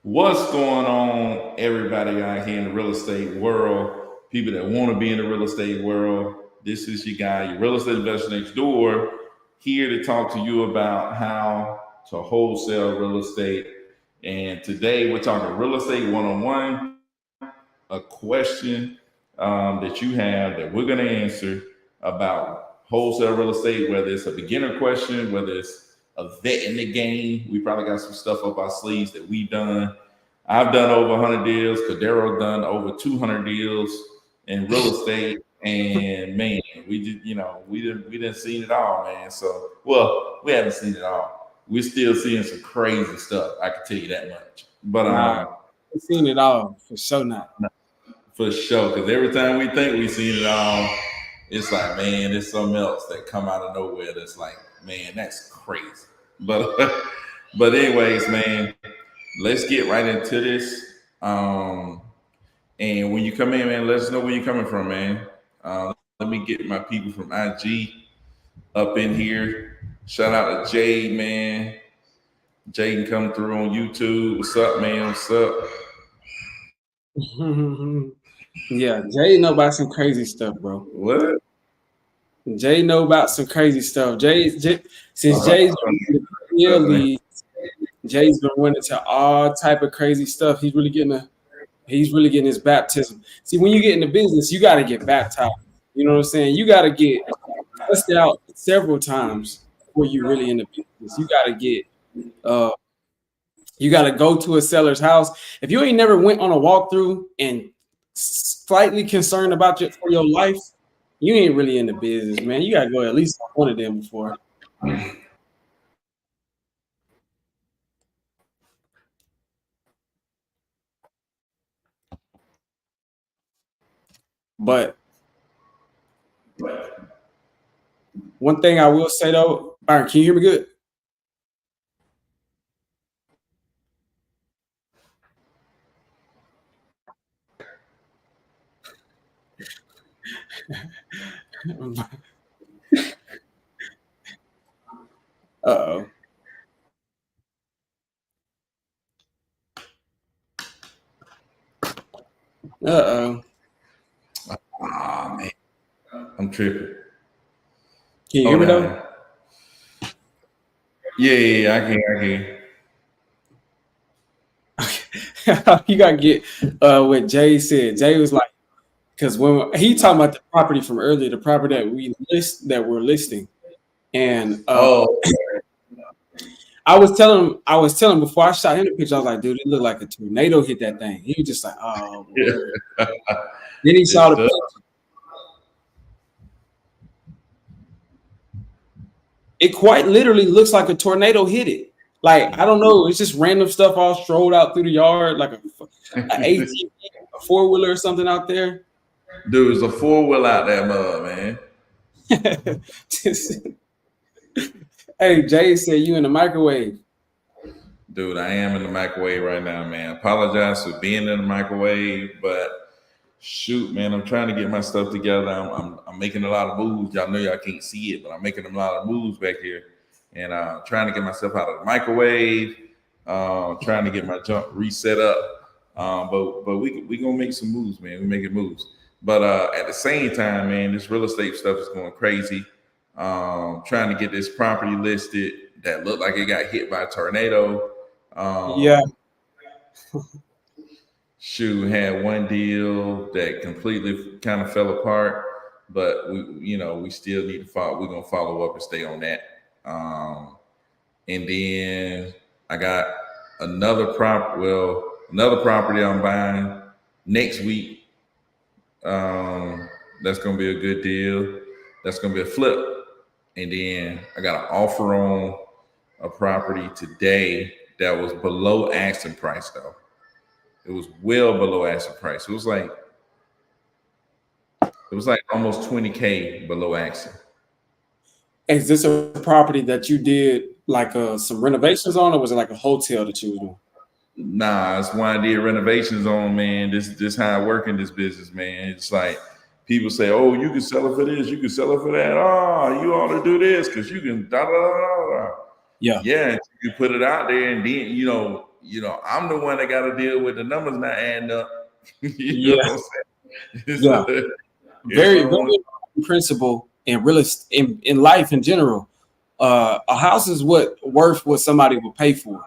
What's going on, everybody out here in the real estate world? People that want to be in the real estate world. This is your guy, your real estate investor next door, here to talk to you about how to wholesale real estate. And today we're talking real estate 101, a question that you have that we're going to answer about wholesale real estate, whether it's a beginner question, whether it's a vet in the game. We probably got some stuff up our sleeves that we've done. I've done over 100 deals. Cadero done over 200 deals in real estate. And man, we just, we didn't seen it all, man. So, well, we haven't seen it all. We're still seeing some crazy stuff. I can tell you that much. But Nah, I've seen it all for sure. Not. for sure, because every time we think we've seen it all, it's like, man, there's something else that come out of nowhere that's like, man, that's crazy. But but anyways, man, let's get right into this. Um, and when you come in, man, let us know where you're coming from, man. Let me get my people from IG up in here. Shout out to Jade, man. Jade can come through on YouTube. What's up, man? What's up? Yeah, Jay know about some crazy stuff, bro. What? Jay know about some crazy stuff. Since Jay's been in the Premier League, Jay's been running to all type of crazy stuff. He's really getting his baptism. See, when you get in the business, you got to get baptized. You know what I'm saying? You got to get tested out several times before you really in the business. You got to go to a seller's house. If you ain't never went on a walkthrough and slightly concerned about for your life, you ain't really in the business, man. You got to go at least on one of them before. But one thing I will say though, Byron, can you hear me good? Uh-oh. Uh-oh. Ah, man, I'm tripping. Can you hear me though? Yeah, I can. You gotta get what Jay said. Jay was like, because when he talking about the property from earlier, the property that we're listing, and I was telling him before I shot him the picture, I was like, dude, it looked like a tornado hit that thing. He was just like, oh, word. Then he saw the picture. It quite literally looks like a tornado hit it. Like, I don't know, it's just random stuff all strolled out through the yard, like an ATV, a four-wheeler or something out there. Dude, there's a four-wheel out there, mud, man. Hey, Jay said you in the microwave. Dude, I am in the microwave right now, man. Apologize for being in the microwave, but shoot, man, I'm trying to get my stuff together. I'm making a lot of moves. Y'all know y'all can't see it, but I'm making a lot of moves back here, and trying to get myself out of the microwave. Trying to get my junk reset up. But we gonna make some moves, man. We making moves. But at the same time, man, this real estate stuff is going crazy. Trying to get this property listed that looked like it got hit by a tornado. Yeah. Shoot, had one deal that completely kind of fell apart, but we still need to follow. We're gonna follow up and stay on that. And then I got another property I'm buying next week. That's gonna be a good deal. That's gonna be a flip. And then I got an offer on a property today that was below asking price though. It was well below asking price. It was like almost 20K below asking. Is this a property that you did like some renovations on, or was it like a hotel that you was doing? Nah, it's one I did renovations on, man. This how I work in this business, man. It's like people say, "Oh, you can sell it for this, you can sell it for that. Oh, you ought to do this because you can da da da da." Yeah. You can put it out there, and then I'm the one that got to deal with the numbers not adding up. You know Yeah, what I'm saying? yeah. If I Very, very want, important principle in real estate, in life in general. A house is worth what somebody will pay for.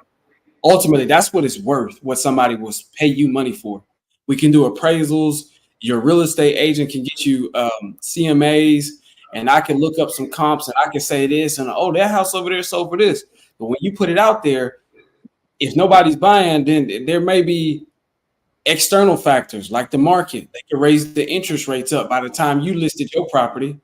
Ultimately, that's what it's worth, what somebody will pay you money for. We can do appraisals. Your real estate agent can get you CMAs, and I can look up some comps, and I can say this, and oh, that house over there sold for this. But when you put it out there, if nobody's buying, then there may be external factors like the market. They can raise the interest rates up by the time you listed your property,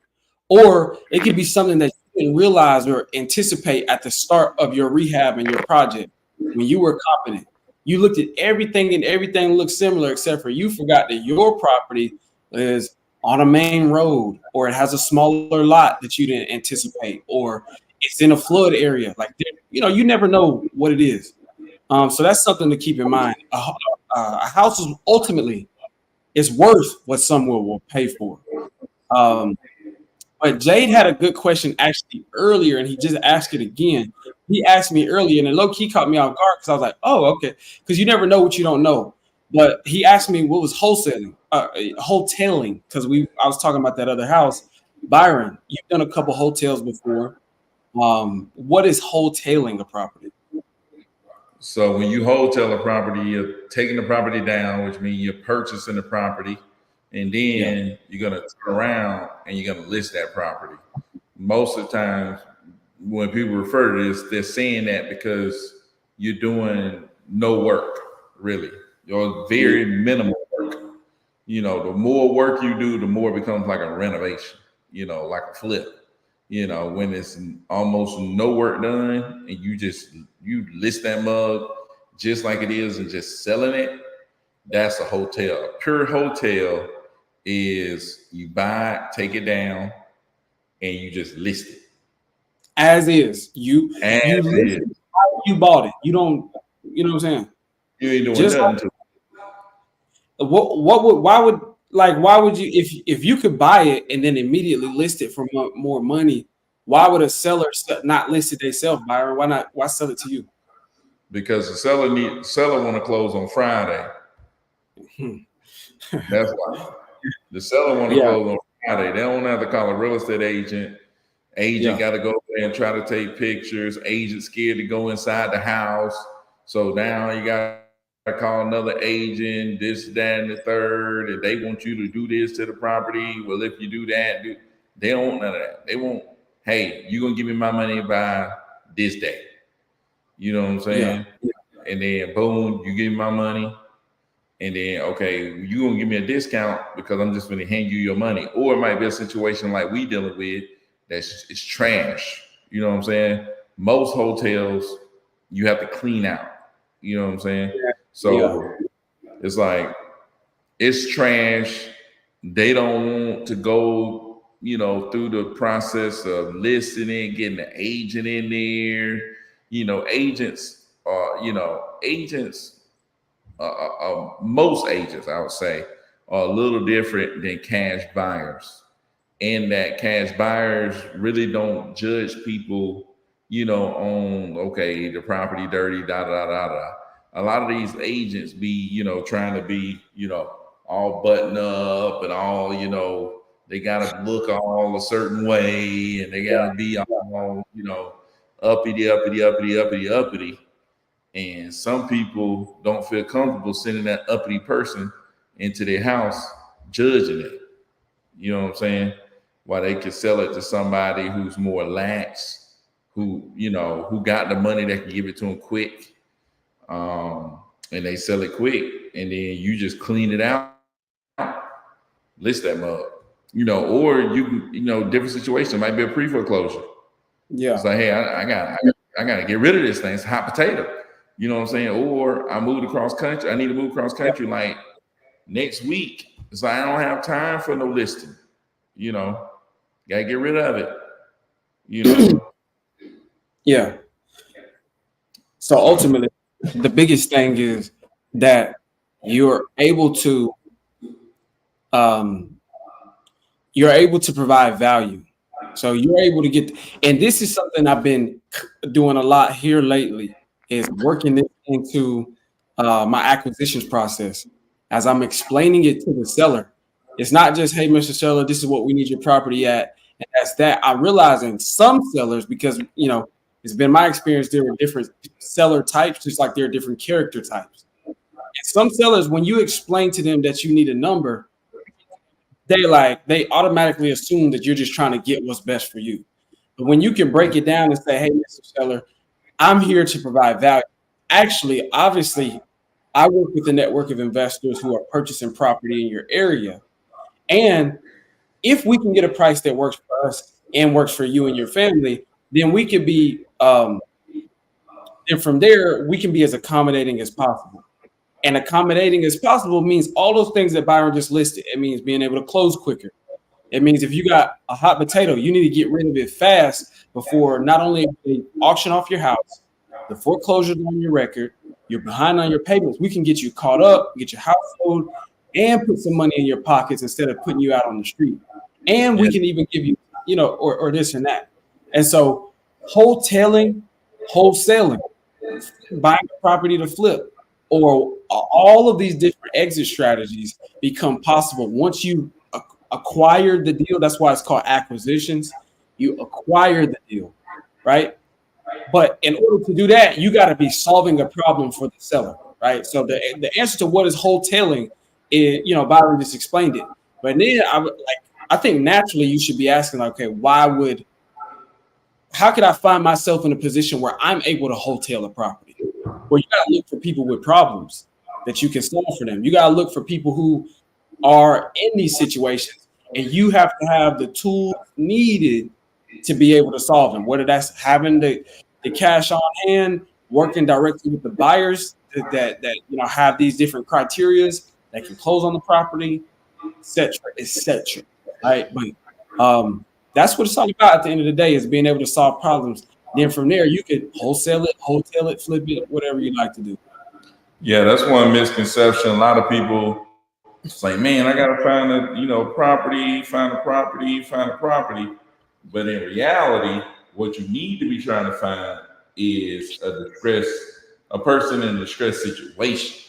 or it could be something that you didn't realize or anticipate at the start of your rehab and your project when you were competent. You looked at everything and everything looked similar, except for you forgot that your property is on a main road, or it has a smaller lot that you didn't anticipate, or it's in a flood area. Like, you never know what it is. So that's something to keep in mind. A house is ultimately is worth what someone will pay for. Um, but Jade had a good question actually earlier, and he just asked it again. He asked me earlier, and low key caught me off guard because I was like, "Oh, okay," because you never know what you don't know. But he asked me what was wholesaling, because I was talking about that other house. Byron, you've done a couple hotels before. What is wholesaling a property? so when you wholesale a property, you're taking the property down, which means you're purchasing the property, and Yeah, then you're gonna turn around and you're gonna list that property. Most of the times, when people refer to this, they're saying that because you're doing no work, really, or yeah, very minimal work. The more work you do, the more it becomes like a renovation, like a flip. When it's almost no work done and you list that mug just like it is and just selling it, that's a hotel. A pure hotel is you buy it, take it down, and you just list it. as is. As You is. listed how you bought it. You don't. You know what I'm saying? You ain't doing Just nothing to it. why would you if you could buy it and then immediately list it for more money? Why would a seller not list it themselves, Byron? Why sell it to you? Because the seller want to close on Friday. Hmm. That's why. The seller want to Yeah, close on Friday. They don't have to call a real estate agent. Agent yeah, got to go there and try to take pictures. Agent scared to go inside the house. So now you got to call another agent, this, that, and the third, and they want you to do this to the property. Well, if you do that, they don't want none of that. They want, hey, you're going to give me my money by this day. You know what I'm yeah, saying? And then boom, you give me my money. And then, okay, you gonna give me a discount because I'm just gonna hand you your money. Or it might be a situation like we dealing with that's it's trash. You know what I'm saying? Most hotels you have to clean out. You know what I'm saying? yeah. So it's like it's trash. They don't want to go, through the process of listening, getting the agent in there. Agents most agents, I would say, are a little different than cash buyers. In that cash buyers really don't judge people, on okay, the property dirty, da da da da. A lot of these agents be, trying to be, all button up and all, they gotta look all a certain way and they gotta be all, uppity, uppity, uppity, uppity, uppity. And some people don't feel comfortable sending that uppity person into their house judging it. You know what I'm saying? Why they could sell it to somebody who's more lax, who got the money that can give it to them quick, and they sell it quick, and then you just clean it out, list that mug, or different situation might be a pre foreclosure. It's Yeah. like, hey, I got to get rid of this thing. It's a hot potato. You know what I'm saying? Or I moved across country. I need to move across country like next week. It's like I don't have time for no listing. You know, got to get rid of it. You know, Yeah. So so ultimately, the biggest thing is that you're able to um, provide value. So you're able to get, and this is something I've been doing a lot here lately, is working this into my acquisitions process. As I'm explaining it to the seller, it's not just, hey, Mr. Seller, this is what we need your property at, and that's that. I realize in some sellers, because it's been my experience, there are different seller types, just like there are different character types. And some sellers, when you explain to them that you need a number, they automatically assume that you're just trying to get what's best for you. But when you can break it down and say, hey, Mr. Seller, I'm here to provide value. Actually, obviously, I work with a network of investors who are purchasing property in your area. And if we can get a price that works for us and works for you and your family, then we could be, and from there, we can be as accommodating as possible. And accommodating as possible means all those things that Byron just listed. It means being able to close quicker. It means if you got a hot potato, you need to get rid of it fast before not only they auction off your house, the foreclosure's on your record, you're behind on your payments. We can get you caught up, get your house sold, and put some money in your pockets instead of putting you out on the street. And we can even give you, or this and that. And so wholesaling, buying a property to flip, or all of these different exit strategies become possible once you acquire the deal. That's why it's called acquisitions. You acquire the deal, right? But in order to do that, you got to be solving a problem for the seller, right? So the answer to what is wholesaling is, Byron just explained it. But then I think naturally you should be asking, okay, how could I find myself in a position where I'm able to wholesale a property? Well, you got to look for people with problems that you can solve for them. You got to look for people who are in these situations, and you have to have the tools needed to be able to solve them, whether that's having the cash on hand, working directly with the buyers that have these different criterias that can close on the property, etc. Right? But that's what it's all about at the end of the day, is being able to solve problems. Then from there, you could wholesale it, flip it, whatever you like to do. Yeah, that's one misconception. A lot of people, it's like, man, I gotta find find a property. But in reality, what you need to be trying to find is a person in a distress situation.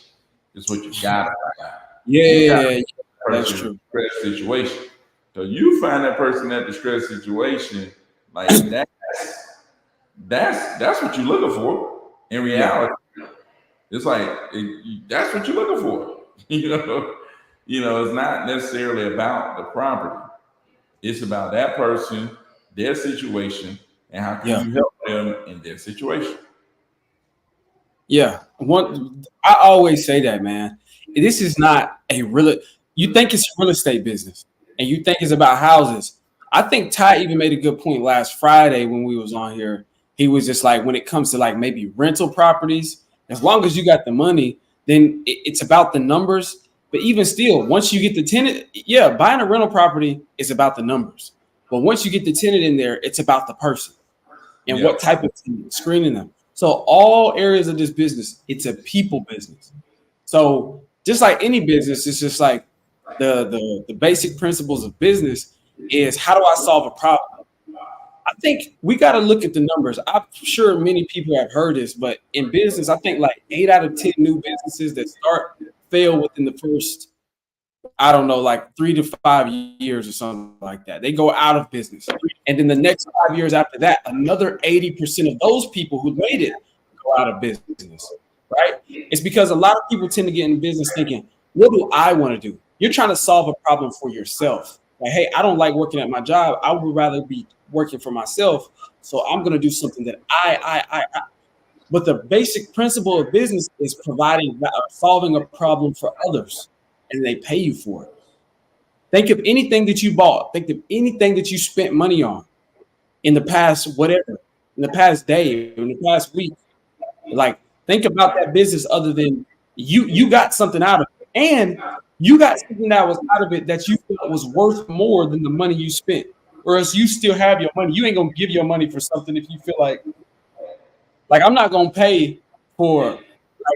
Is what you gotta find. Yeah, that's true. Distress situation. So you find that person in that distress situation, like that's what you're looking for. In reality, it's like that's what you're looking for. It's not necessarily about the property. It's about that person, their situation, and how can you help them in their situation. Yeah, I always say that, man. This is not you think it's a real estate business, and you think it's about houses. I think Ty even made a good point last Friday when we was on here. He was just like, when it comes to like maybe rental properties, as long as you got the money, then it's about the numbers. But even still, once you get the tenant, buying a rental property is about the numbers. But once you get the tenant in there, it's about the person and what type of tenant, screening them. So all areas of this business, it's a people business. So just like any business, it's just like the basic principles of business is, how do I solve a problem? I think we got to look at the numbers. I'm sure many people have heard this, but in business, I think like 8 out of 10 new businesses that start fail within the first, I don't know, like 3 to 5 years or something like that. They go out of business. And then the next 5 years after that, another 80% of those people who made it go out of business, right? It's because a lot of people tend to get in business thinking, what do I want to do? You're trying to solve a problem for yourself. Like, hey, I don't like working at my job. I would rather be working for myself. So I'm going to do something that I. But the basic principle of business is solving a problem for others, and they pay you for it. Think of anything that you bought. Think of anything that you spent money on in the past, whatever, in the past day, in the past week. Like, think about that business other than you got something out of it. And you got something that was out of it that you thought was worth more than the money you spent. Or else you still have your money. You ain't going to give your money for something if you feel like I'm not going to pay for, like,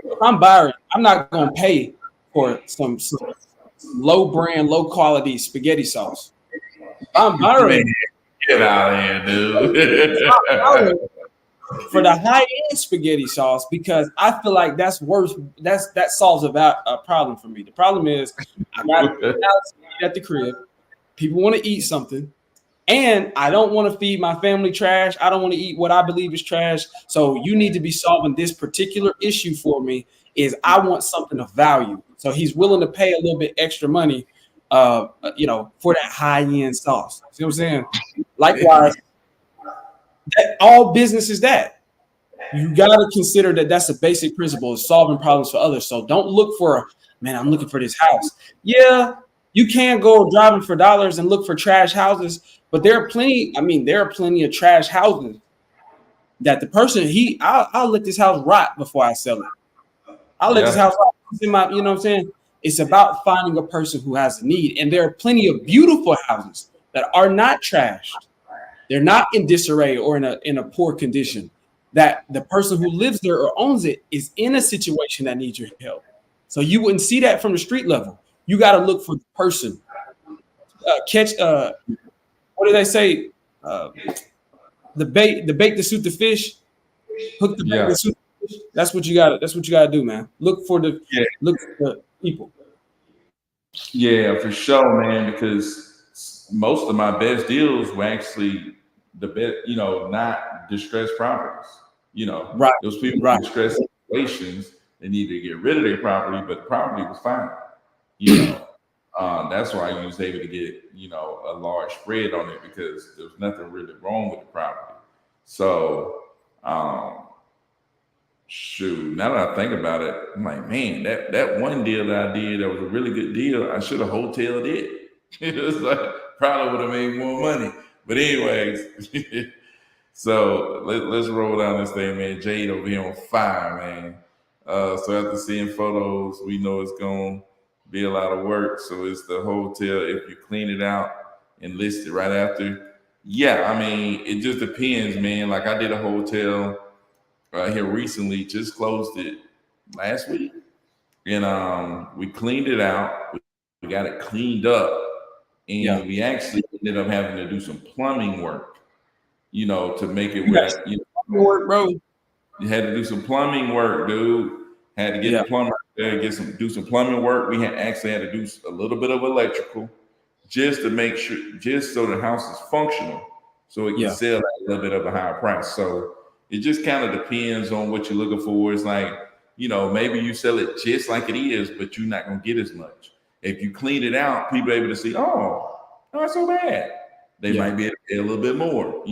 if I'm Byron, I'm not going to pay for some low brand, low quality spaghetti sauce. If I'm Byron, get out of here, dude. for the high end spaghetti sauce, because I feel like that's worse. That solves a problem for me. The problem is I got at the crib. People want to eat something, and I don't want to feed my family trash. I don't want to eat what I believe is trash. So you need to be solving this particular issue for me. Is I want something of value. So he's willing to pay a little bit extra money, for that high end sauce. See what I'm saying? Likewise, that all business is that. You got to consider that that's a basic principle of solving problems for others. So don't look for, man, I'm looking for this house. Yeah, you can go driving for dollars and look for trash houses, but there are plenty. I mean, there are plenty of trash houses that the person I'll let this house rot before I sell it. I'll let this house rot. You know what I'm saying? It's about finding a person who has a need, and there are plenty of beautiful houses that are not trashed. They're not in disarray or in a poor condition. That the person who lives there or owns it is in a situation that needs your help. So you wouldn't see that from the street level. You got to look for the person. What do they say? The bait to suit the fish. Hook the bait to suit the fish. That's what you got. That's what you got to do, man. Look for the people. Yeah, for sure, man. Because most of my best deals were actually the best, not distressed properties. Right. Those people in distressed situations, they need to get rid of their property, but the property was fine. That's why I was able to get, a large spread on it, because there was nothing really wrong with the property. So, shoot, now that I think about it, I'm like, man, that one deal that I did that was a really good deal, I should have hoteled it. It was like, probably would have made more money. But anyways, so let's roll down this thing, man. Jade over here on fire, man. So after seeing photos, we know it's gonna be a lot of work. So it's the hotel. If you clean it out and list it right after, yeah, I mean, it just depends, man. Like I did a hotel here recently, just closed it last week, and we cleaned it out. We got it cleaned up, and we actually ended up having to do some plumbing work, to make it where work, bro. You had to do some plumbing work, dude. Had to get the plumber there, do some plumbing work. We had to do a little bit of electrical, just to make sure, just so the house is functional, so it can sell at a little bit of a higher price. So it just kind of depends on what you're looking for. It's like, maybe you sell it just like it is, but you're not gonna get as much. If you clean it out, people are able to see, oh, not so bad. They might be able to pay a little bit more.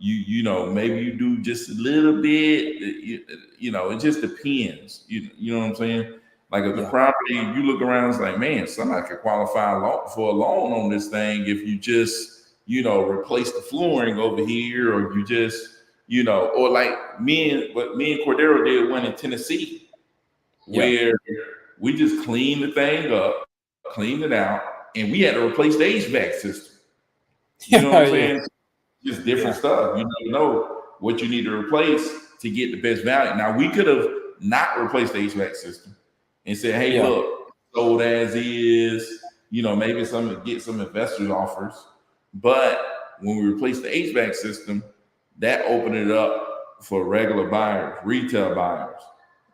Maybe you do just a little bit. It just depends. You know what I'm saying? Like if the property, you look around, it's like, man, somebody could qualify for a loan on this thing if you just, replace the flooring over here, or you just, or like what me and Cordero did one in Tennessee, where we just cleaned the thing up, cleaned it out, and we had to replace the HVAC system. You know what I'm saying? Just different stuff. You never know what you need to replace to get the best value. Now, we could have not replaced the HVAC system and said, hey, look, sold as is, maybe get some investors offers. But when we replaced the HVAC system, that opened it up for regular buyers, retail buyers,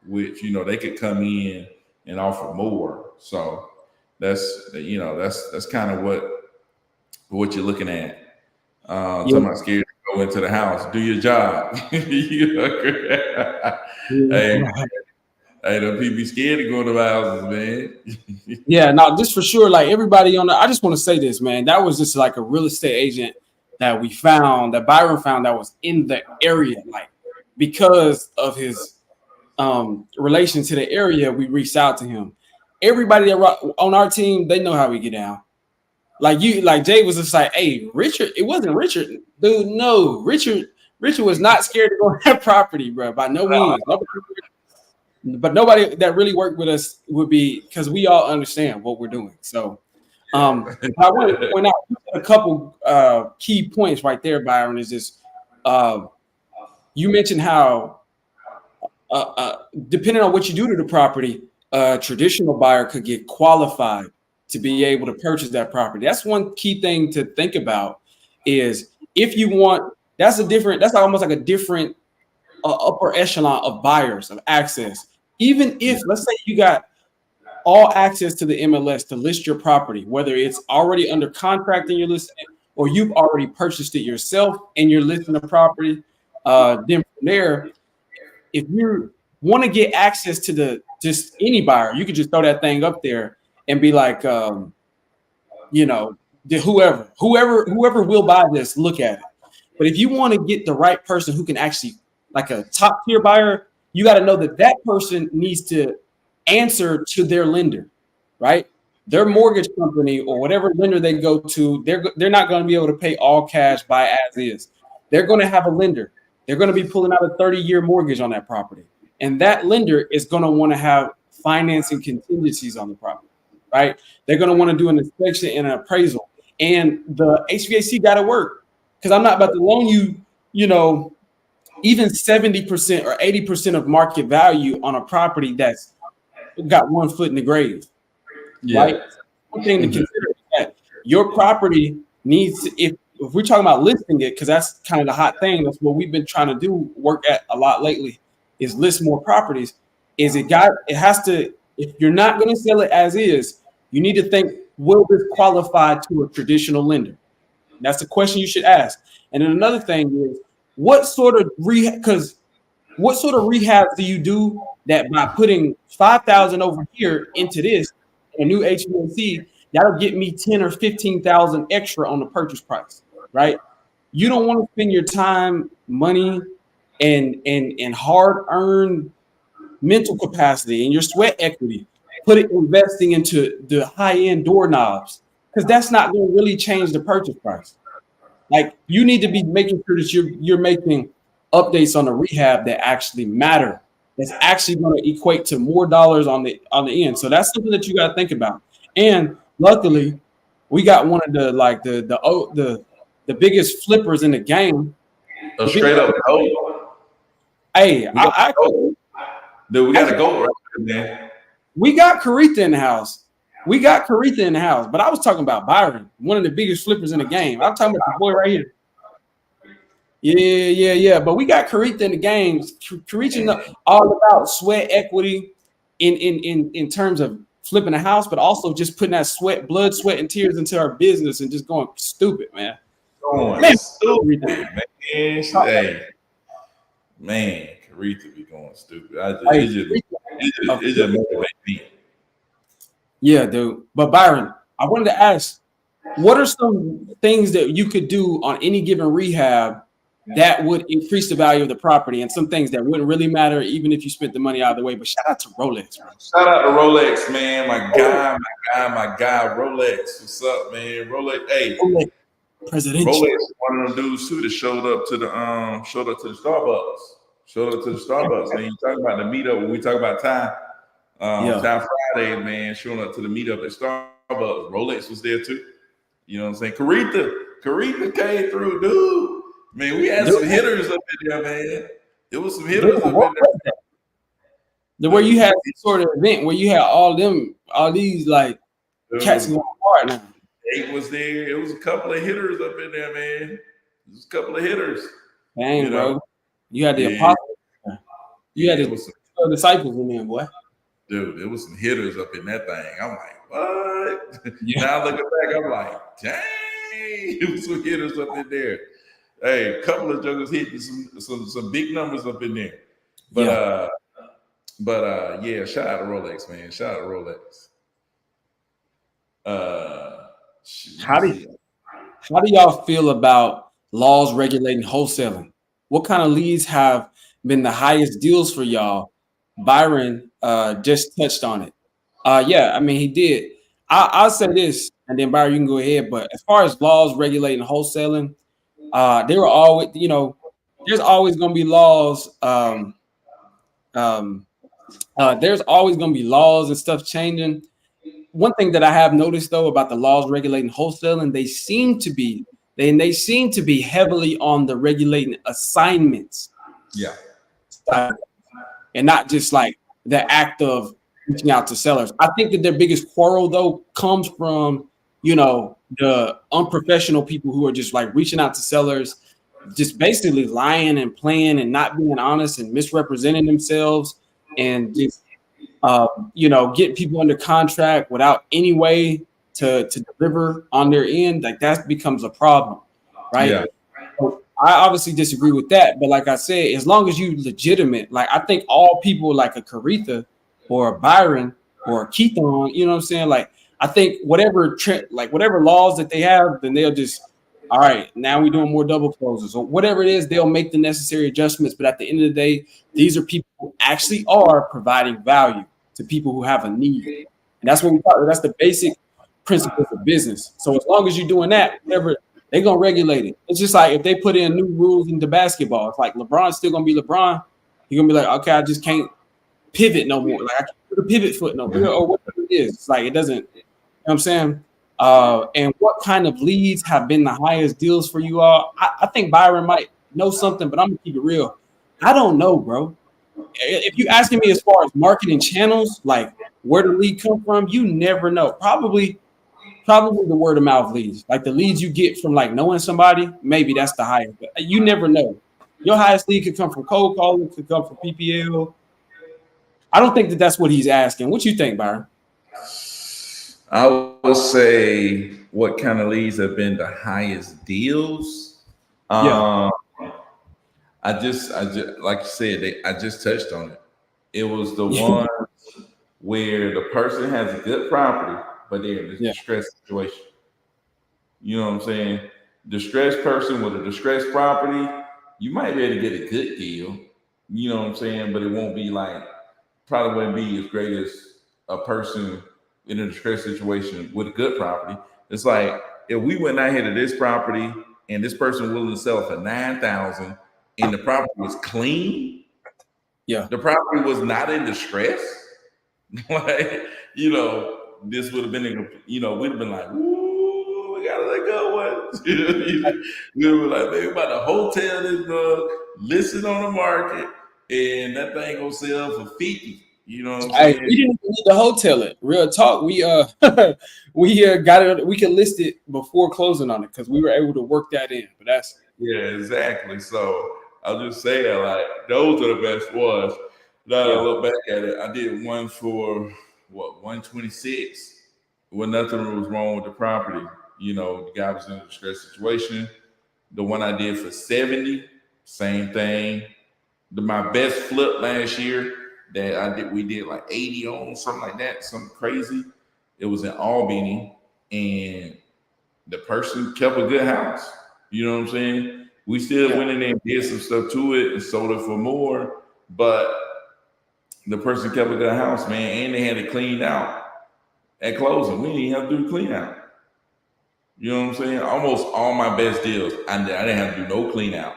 which, they could come in and offer more. So that's kind of what you're looking at. Talking about scared to go into the house, do your job. Hey, don't people be scared to go into houses, man. Yeah, no, just for sure. Like everybody I just want to say this, man. That was just like a real estate agent that Byron found that was in the area, like because of his relation to the area. We reached out to him. Everybody that on our team, they know how we get down. Like Jay was just like, hey, Richard, it wasn't Richard. Dude, no, Richard was not scared to go on that property, bro, by no means. But nobody that really worked with us would be, because we all understand what we're doing. So I want to point out a couple key points right there, Byron, is just you mentioned how depending on what you do to the property, a traditional buyer could get qualified to be able to purchase that property. That's one key thing to think about, is if you want, that's almost like a different upper echelon of buyers of access. Even if, let's say, you got all access to the MLS to list your property, whether it's already under contract and you're listing it, or you've already purchased it yourself and you're listing the property. Then from there, if you want to get access to the just any buyer, you could just throw that thing up there and be like, you know, whoever will buy this, look at it. But if you want to get the right person who can actually, like a top tier buyer, you got to know that that person needs to answer to their lender, right? Their mortgage company or whatever lender they go to, they're not going to be able to pay all cash buy as is. They're going to have a lender. They're going to be pulling out a 30-year mortgage on that property. And that lender is going to want to have financing contingencies on the property, right? They're going to want to do an inspection and an appraisal. And the HVAC got to work, because I'm not about to loan you, you know, even 70% or 80% of market value on a property that's got 1 foot in the grave, right? One thing to consider is that your property needs to, if we're talking about listing it, because that's kind of the hot thing, that's what we've been trying to do, work at a lot lately, is list more properties. It has to, if you're not going to sell it as is, you need to think, will this qualify to a traditional lender? That's the question you should ask. And then another thing is, what sort of rehab do you do that by putting $5,000 over here into this, a new HVAC, that'll get me 10 or 15,000 extra on the purchase price, right? You don't want to spend your time, money, and hard-earned mental capacity and your sweat equity, put it investing into the high-end doorknobs, because that's not going to really change the purchase price. Like, you need to be making sure that you're making updates on the rehab that actually matter. That's actually going to equate to more dollars on the end. So that's something that you got to think about. And luckily, we got one of the biggest flippers in the game. A straight up goat. Hey, Dude, we got a goat right there, man. We got Caritha in the house. But I was talking about Byron, one of the biggest flippers in the game. I'm talking about the boy right here. Yeah. But we got Caritha in the game. Caritha all about sweat equity in terms of flipping a house, but also just putting that blood, sweat, and tears into our business and just going stupid, man. Stupid, man. Hey, man, Caritha be going stupid. It just motivates me. Yeah, dude. But Byron, I wanted to ask, what are some things that you could do on any given rehab that would increase the value of the property, and some things that wouldn't really matter even if you spent the money out of the way? But shout out to Rolex, bro. Shout out to Rolex, man. My guy, Rolex. What's up, man? Rolex. Hey, presidential. Rolex, one of them dudes too that showed up to the Starbucks. Man, you talking about the meetup when we talk about time. Time Friday, man, showing up to the meetup at Starbucks. Rolex was there too. You know what I'm saying? Caritha came through, dude. Man, we had some hitters up in there, man. There was some hitters up in there. Where you had this sort of event where you had all these like cats going hard now. Jake was there. It was a couple of hitters up in there, man. It was a couple of hitters. Dang, bro. You had the apostles. You had the disciples in there, boy. Dude, there was some hitters up in that thing. I'm like, what? Now looking back, I'm like, dang, it was some hitters up in there. Hey, a couple of jokers hitting some big numbers up in there. But yeah, shout out to Rolex, man. Shout out to Rolex. How do y'all feel about laws regulating wholesaling? What kind of leads have been the highest deals for y'all? Byron just touched on it. Yeah, I mean, he did. I'll say this, and then Byron, you can go ahead. But as far as laws regulating wholesaling, there were always, there's always going to be laws. There's always going to be laws and stuff changing. One thing that I have noticed though about the laws regulating wholesaling, they seem to be heavily on the regulating assignments. Yeah. And not just like the act of reaching out to sellers. I think that their biggest quarrel though comes from, the unprofessional people who are just like reaching out to sellers just basically lying and playing and not being honest and misrepresenting themselves and just get people under contract without any way to deliver on their end, like that becomes a problem, right? Yeah. So I obviously disagree with that, but like I said, as long as you legitimate, like I think all people like a Caretha or a Byron or a Keithon, you know what I'm saying? Like I think whatever laws that they have, then they'll just all right, now we're doing more double closes or whatever it is, they'll make the necessary adjustments. But at the end of the day, these are people who actually are providing value to people who have a need. And that's what we talk. That's the basic principles of business. So as long as you're doing that, whatever they're gonna regulate it. It's just like if they put in new rules into basketball, it's like LeBron's still gonna be LeBron. He's gonna be like, okay, I just can't pivot no more. Like I can't put a pivot foot no more, or whatever it is. It's like it doesn't, you know what I'm saying? And what kind of leads have been the highest deals for you all? I think Byron might know something, but I'm gonna keep it real. I don't know, bro. If you asking me as far as marketing channels, like where the lead come from, you never know. Probably the word of mouth leads, like the leads you get from like knowing somebody. Maybe that's the highest. But you never know. Your highest lead could come from cold calling, could come from PPL. I don't think that that's what he's asking. What you think, Byron? I would say what kind of leads have been the highest deals. Yeah, Um, I just like you said, I just touched on it. It was the one where the person has a good property, but they're in a yeah, distressed situation. You know what I'm saying? Distressed person with a distressed property, you might be able to get a good deal. You know what I'm saying? But it won't be like probably wouldn't be as great as a person in a distressed situation with a good property. It's like if we went out here to this property and this person willing to sell it for 9,000 and the property was clean, yeah. the property was not in distress, like, this would have been, we'd have been like, ooh, we gotta let go. What? We'd have been like, man, we about to hotel this dog, listen on the market, and that thing gonna sell for 50. You know what I'm Hey, saying? we didn't even need to hotel it. Real talk. We we got it. We could list it before closing on it because we were able to work that in. But that's Yeah, exactly. So I'll just say like those are the best ones. Now that I yeah, look back at it, I did one for what 126. Well, nothing was wrong with the property. The guy was in a distressed situation. The one I did for 70, same thing. My best flip last year that we did like 80 on, something like that, something crazy. It was in Albany, and the person kept a good house. You know what I'm saying? We still yeah. went in there and did some stuff to it and sold it for more, but the person kept a good house, man, and they had it cleaned out at closing. We didn't even have to do the clean out. You know what I'm saying? Almost all my best deals, I didn't have to do no clean out.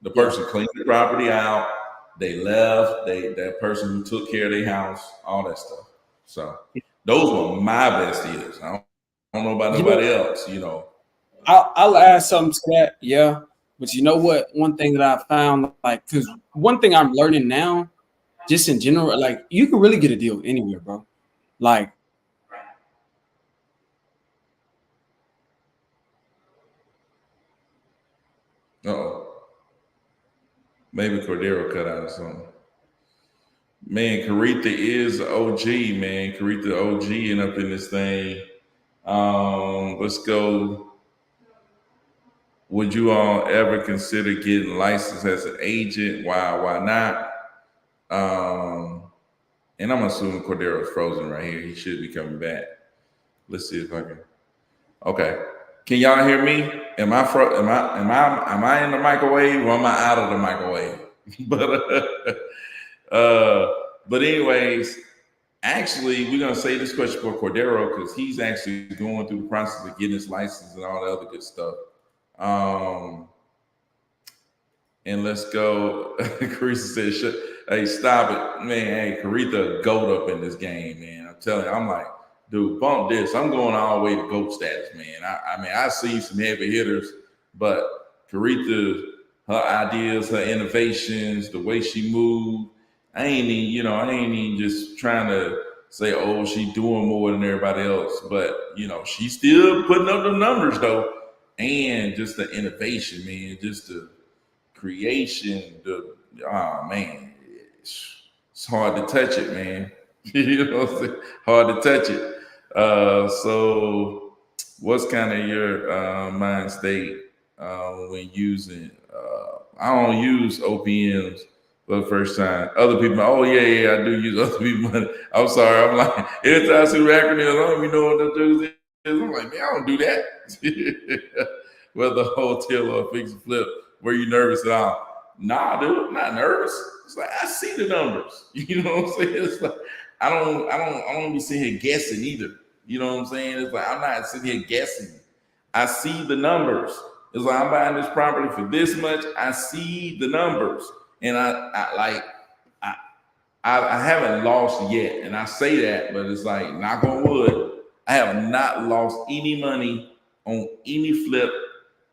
The Yeah. person cleaned the property out. They left. That person who took care of their house, all that stuff. So those were my best deals. I don't know about You know, nobody else. You know. I'll add something to that. Yeah, but you know what? One thing that I found, like, because one thing I'm learning now, just in general, like, you can really get a deal anywhere, bro. Like, Oh, maybe Cordero cut out or something. Man, Caretha is the OG, man. Caretha OG and up in this thing. Let's go. Would you all ever consider getting licensed as an agent? Why not? And I'm assuming Cordero's frozen right here. He should be coming back. Let's see if I can. Okay. Can y'all hear me? Am I in the microwave or am I out of the microwave? but but anyways, actually, we're gonna save this question for Cordero because he's actually going through the process of getting his license and all the other good stuff. Um, and let's go. Carissa said, "Hey, stop it, man. Hey, Caretha, goat up in this game, man. I'm telling you, I'm like, dude, bump this. I'm going all the way to GOAT status, man. I mean, I see some heavy hitters, but Caretha, her ideas, her innovations, the way she moved, I ain't even just trying to say, oh, she doing more than everybody else, but she's still putting up the numbers though, and just the innovation, man, just the creation, oh man, it's hard to touch it, man. You know what I'm saying? Hard to touch it. So what's kind of your mind state when using? I don't use OPMs for the first time. Other people, oh yeah, I do use other people's money. I'm sorry, I'm like, every time I see the acronym, I don't even know what that is. I'm like, man, I don't do that. Whether a hotel or a fix and flip, were you nervous at all? Nah, dude, I'm not nervous. It's like I see the numbers. You know what I'm saying? It's like I don't be sitting here guessing either. You know what I'm saying? It's like I'm not sitting here guessing. I see the numbers. It's like I'm buying this property for this much. I see the numbers, and I, I haven't lost yet, and I say that, but it's like knock on wood, I have not lost any money on any flip,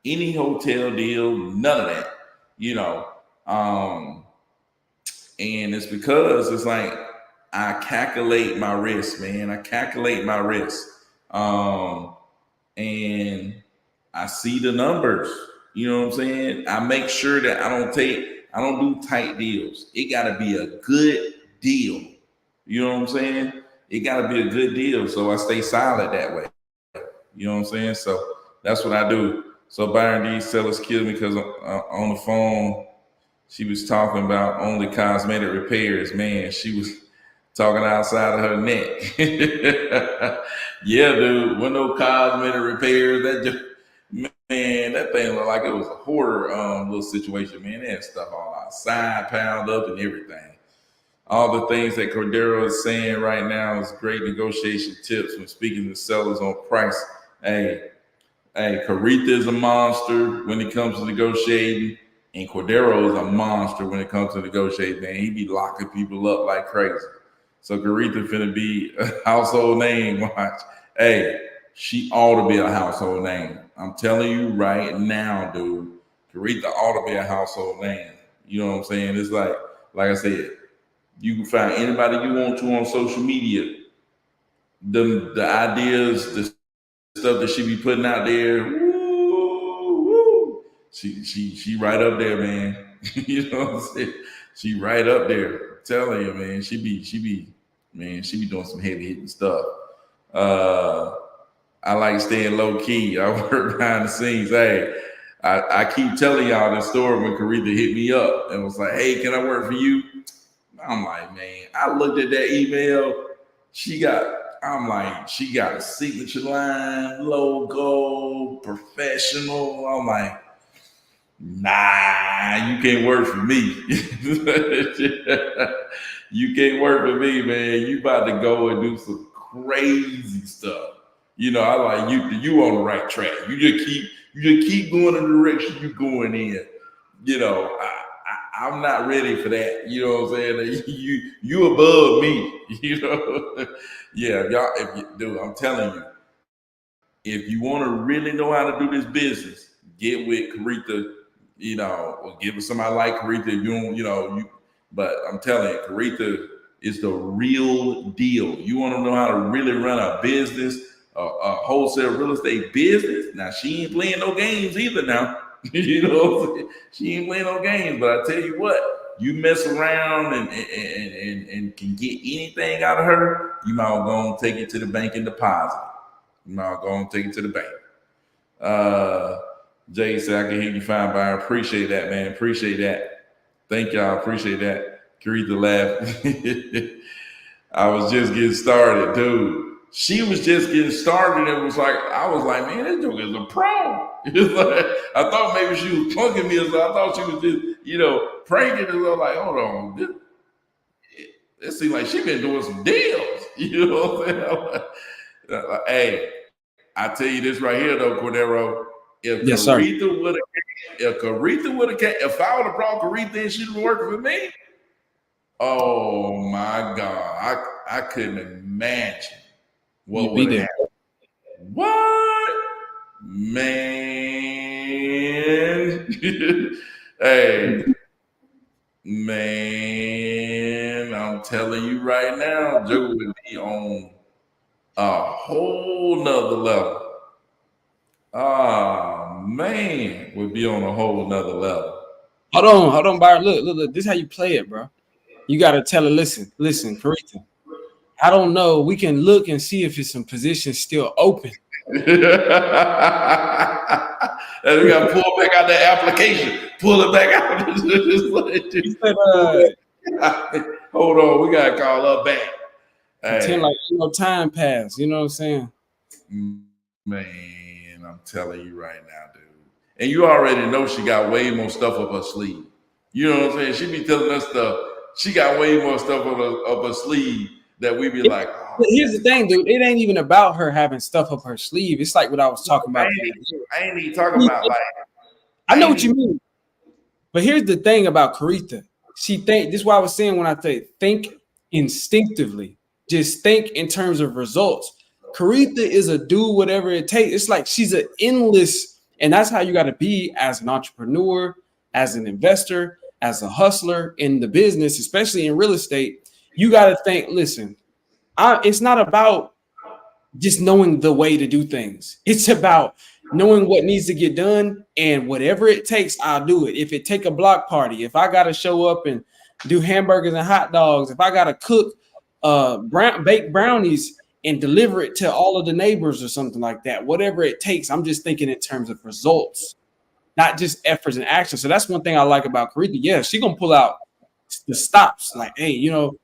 any hotel deal, none of that. You know, um, and it's because it's like I calculate my risk, man. I calculate my risk. Um, and I see the numbers. You know what I'm saying? I make sure that I don't do tight deals. It gotta be a good deal. You know what I'm saying? It gotta be a good deal. So I stay solid that way. You know what I'm saying? So that's what I do. So Byron D sellers killed me because on the phone, she was talking about only cosmetic repairs. Man, she was talking outside of her neck. Yeah, dude. With no cosmetic repairs, that just man, that thing looked like it was a hoarder little situation. Man, they had stuff all outside, piled up, and everything. All the things that Cordero is saying right now is great negotiation tips when speaking to sellers on price. Hey, Caritha is a monster when it comes to negotiating, and Cordero is a monster when it comes to negotiating. Man, he be locking people up like crazy. So Caritha finna be a household name. Watch, hey, she ought to be a household name. I'm telling you right now, dude. Caritha ought to be a household name. You know what I'm saying? It's like I said, you can find anybody you want to on social media. The ideas, the stuff that she be putting out there, woo, woo. She right up there, man. You know what I'm saying? She right up there. I'm telling you, man. She be doing some heavy hitting stuff. Uh, I like staying low key. I work behind the scenes. Hey, I keep telling y'all this story when Caritha hit me up and was like, "Hey, can I work for you?" I'm like, man, I looked at that email. She got a signature line, logo, professional. I'm like, nah, you can't work for me. You can't work for me, man. You about to go and do some crazy stuff. You know, I like you on the right track. You just keep going in the direction you're going in. You know, I'm not ready for that. You know what I'm saying? You above me. You know, yeah, y'all. If you do, I'm telling you, if you want to really know how to do this business, get with Caritha. You know, or get with somebody like Caritha. If you don't, you know, you. But I'm telling you, Caritha is the real deal. You want to know how to really run a business, a wholesale real estate business. Now she ain't playing no games either. Now. You know, she ain't playing no games. But I tell you what, you mess around and can get anything out of her, you might well go and take it to the bank and deposit. You might well go and take it to the bank. Jay said, I can hear you fine, Byron. Appreciate that, man. Appreciate that. Thank y'all. Appreciate that. Caritha laugh. I was just getting started, dude. She was just getting started. It was like, I was like, man, this joke is a pro. It's like, I thought maybe she was punking me or something. I thought she was just, pranking. And I was like, hold on. It seems like she been doing some deals. You know what I'm saying? Hey, I tell you this right here, though, Cordero. If Yes, sir. Caritha would have, if I would have brought Caritha in, she'd have working for me. Oh my God. I couldn't imagine what would have happened. What? Man. Hey, man, I'm telling you right now, Joe would be on a whole nother level. Ah, man, would be on a whole nother level. Hold on, Byron. Look. This is how you play it, bro. You gotta tell her, listen, Karita. I don't know. We can look and see if it's some positions still open. And we got to pull back out that application. Pull it back out. Hold on, we got to call her back. Pretend like time passed. You know what I'm saying? Man, I'm telling you right now, dude. And you already know she got way more stuff up her sleeve. You know what I'm saying? She be telling us stuff. She got way more stuff up her sleeve that we be like. Oh. Here's the thing, dude. It ain't even about her having stuff up her sleeve. It's like what I was talking about. I ain't even talking about like. I know what you mean. But here's the thing about Karita. This is why I was saying when I say think instinctively. Just think in terms of results. Karita is a do whatever it takes. It's like she's an endless, and that's how you got to be as an entrepreneur, as an investor, as a hustler in the business, especially in real estate. You got to think, listen, it's not about just knowing the way to do things. It's about knowing what needs to get done, and whatever it takes, I'll do it. If it take a block party, if I got to show up and do hamburgers and hot dogs, if I got to cook baked brownies and deliver it to all of the neighbors or something like that, whatever it takes, I'm just thinking in terms of results, not just efforts and action. So that's one thing I like about Karita. Yeah, she's going to pull out the stops. Like, hey,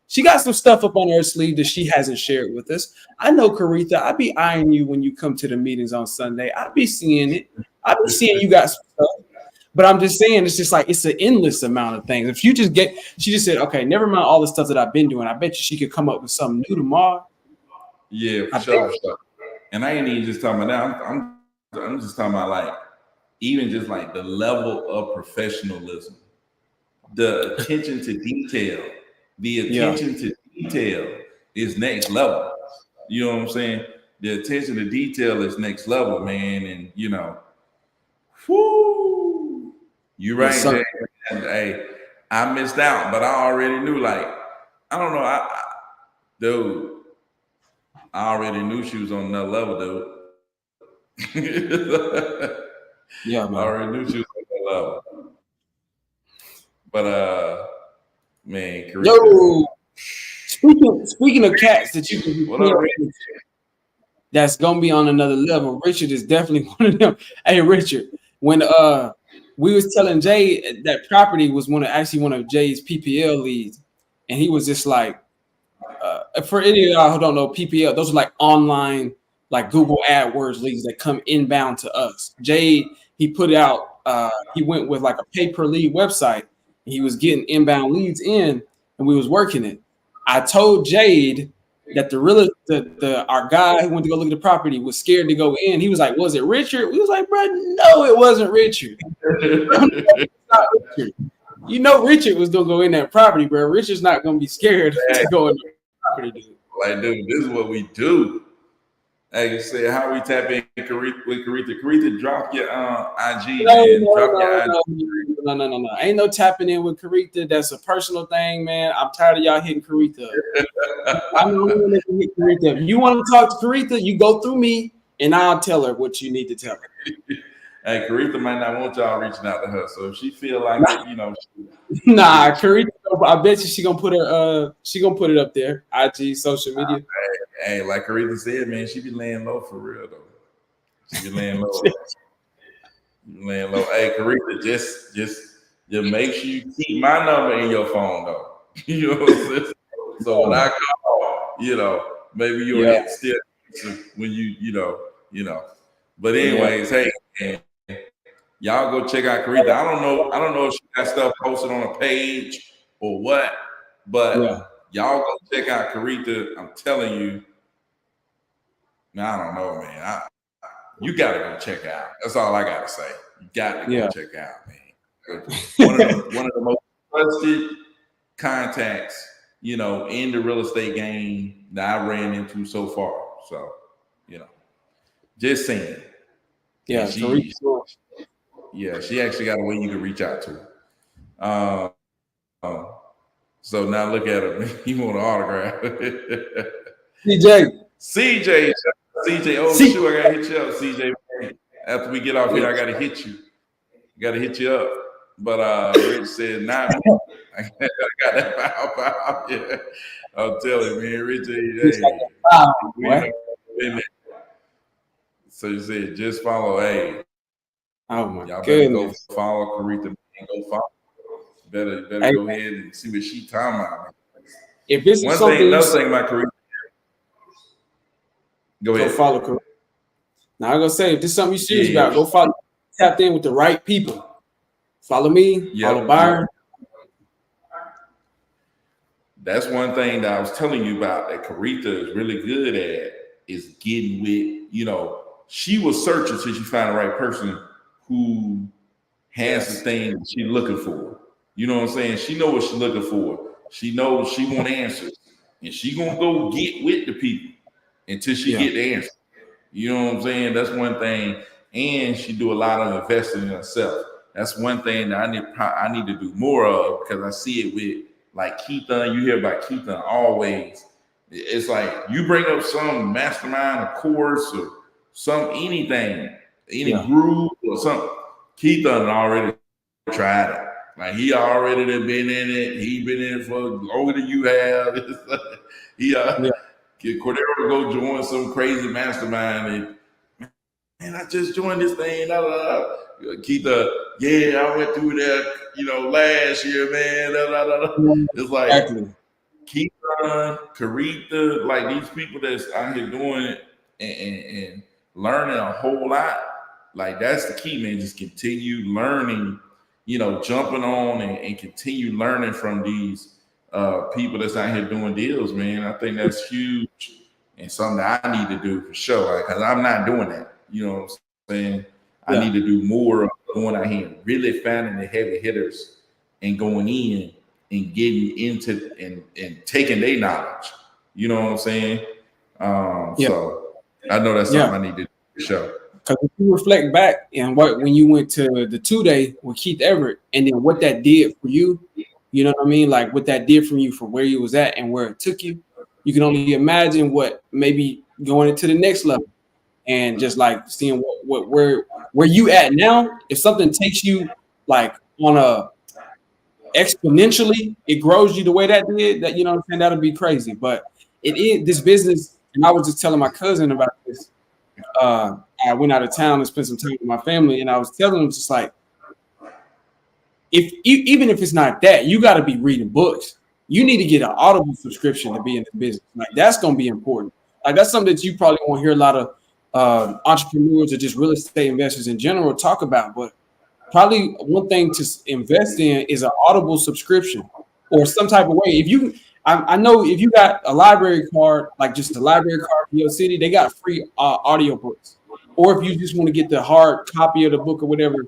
she got some stuff up on her sleeve that she hasn't shared with us. I know, Karita, I be eyeing you when you come to the meetings on Sunday. I be seeing it. I be seeing you got some stuff. But I'm just saying, it's just like, it's an endless amount of things. If you she just said, okay, never mind all the stuff that I've been doing. I bet you she could come up with something new tomorrow. Yeah, for sure. And I ain't even just talking about that. I'm just talking about like, even just like the level of professionalism, the attention to detail, to detail is next level. You know what I'm saying? The attention to detail is next level, man. And whoo, you're right, Jay. And, hey, I missed out, but I already knew. Like, I don't know, dude. I already knew she was on another level, dude. Yeah, man. I already knew she was on that level. But man, Karita. Yo, speaking of cats that you can that's gonna be on another level, Richard is definitely one of them. Hey, Richard, when we was telling Jay that property was one of Jay's PPL leads, and he was just like, for any of y'all who don't know, PPL, those are like online, like Google AdWords leads that come inbound to us. Jay, he put out, he went with like a pay per lead website. He was getting inbound leads in, and we was working it. I told Jade that our guy who went to go look at the property was scared to go in. He was like, "Was it Richard?" We was like, "Bro, no, it wasn't Richard." It's not Richard. You know, Richard was gonna go in that property, bro. Richard's not gonna be scared to go in the property, dude. Like, dude, this is what we do. Like you said, how we tap in with Karita. Karita, drop your IG, man. No. Ain't no tapping in with Karita. That's a personal thing, man. I'm tired of y'all hitting Karita. I'm the only one that can hit Karita. If you want to talk to Karita, you go through me, and I'll tell her what you need to tell her. Hey, Karita might not want y'all reaching out to her, so if she feel like it, Nah, Karita, I bet you she gonna put it up there. IG, social media. Hey, like Karita said, man, she be laying low for real though. She be laying low. Laying low. Hey, Karita, just make sure you keep my number in your phone though. You know what I'm saying? So when I call, maybe you'll still when you. But anyways, hey, man, y'all go check out Karita. I don't know if she got stuff posted on a page or what, but y'all go check out Karita. I'm telling you, man, I don't know, man. You gotta go check out. That's all I gotta say. You got to go check out, man. One of the most trusted contacts, in the real estate game that I ran into so far. So, just saying. Yeah, she actually got a way you can reach out to her. So now look at him. He want an autograph. CJ. Oh, shoot, I gotta hit you up, CJ. After we get off here, I gotta hit you. Got to hit you up. But Rich said, not me. I got that pow. Yeah. I'll tell you, man, Rich, It's like hey, a wow, we boy. know in it. So you said, just follow. Hey, Oh my y'all better go goodness. follow Caretha. Go follow. Better Hey, go ahead and see what she talking about. if this is something you Another see, thing about Caretha. Go go ahead. follow Caretha. Now I'm gonna say if this is something you're serious Yeah, about, go follow. Tapped in with the right people. Follow me. Follow yep. Byron. That's one thing that I was telling you about that Caretha is really good at is getting with, she was searching till she found the right person who has the thing that she's looking for. You know what I'm saying? She know what she's looking for. She knows she want answers. And she gonna go get with the people until she Yeah. get the answer. You know what I'm saying? That's one thing. And she do a lot of investing in herself. That's one thing that I need to do more of because I see it with like Keitha. You hear about Keitha always. It's like you bring up some mastermind, a course, or anything, any Yeah. group or something. Keitha already tried it. Like he already done been in it. He been in it for longer than you have. he Yeah. Cordero go join some crazy mastermind and I just joined this thing. Da, da, da. Keitha, yeah, I went through that, last year, man. Da, da, da, da. It's like Exactly. Keitha, Caretha, like these people that's out here doing it and learning a whole lot. Like that's the key, man. Just continue learning, jumping on and continue learning from these people that's out here doing deals, man. I think that's huge and something that I need to do for sure. Because I'm not doing that. You know what I'm saying? I Yeah. need to do more of going out here and really finding the heavy hitters and going in and getting into and taking their knowledge. You know what I'm saying? Yeah. So I know that's Yeah. something I need to do for sure. Because if you reflect back and what when you went to the 2-day with Keith Everett, and then what that did for you, you know what I mean? Like what that did for you from where you was at and where it took you, you can only imagine what maybe going into the next level and just like seeing where you at now. If something takes you like on a exponentially, it grows you the way that did, that you know what I'm saying, that'll be crazy. But it is this business, and I was just telling my cousin about this. I went out of town and spent some time with my family, and I was telling them just like, even if it's not that, you got to be reading books. You need to get an Audible subscription to be in the business. Like that's going to be important. Like that's something that you probably won't hear a lot of entrepreneurs or just real estate investors in general talk about. But probably one thing to invest in is an Audible subscription or some type of way. If you, I know if you got a library card, like just a library card for your city, they got free audio books. Or if you just want to get the hard copy of the book or whatever,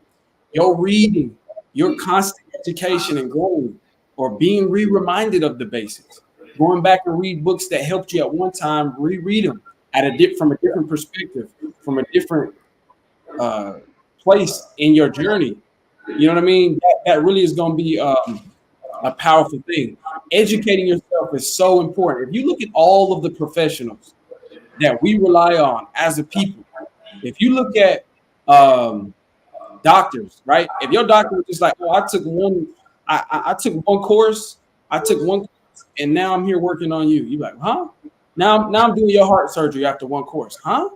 your reading, your constant education and growing, or being reminded of the basics, going back and read books that helped you at one time, reread them at from a different perspective, from a different uh, place in your journey. You know what I mean? That really is going to be a powerful thing. Educating yourself is so important. If you look at all of the professionals that we rely on as a people, if you look at doctors, right? If your doctor was just like, oh, I took one course, and now I'm here working on you. You're like, huh? Now I'm doing your heart surgery after one course, huh?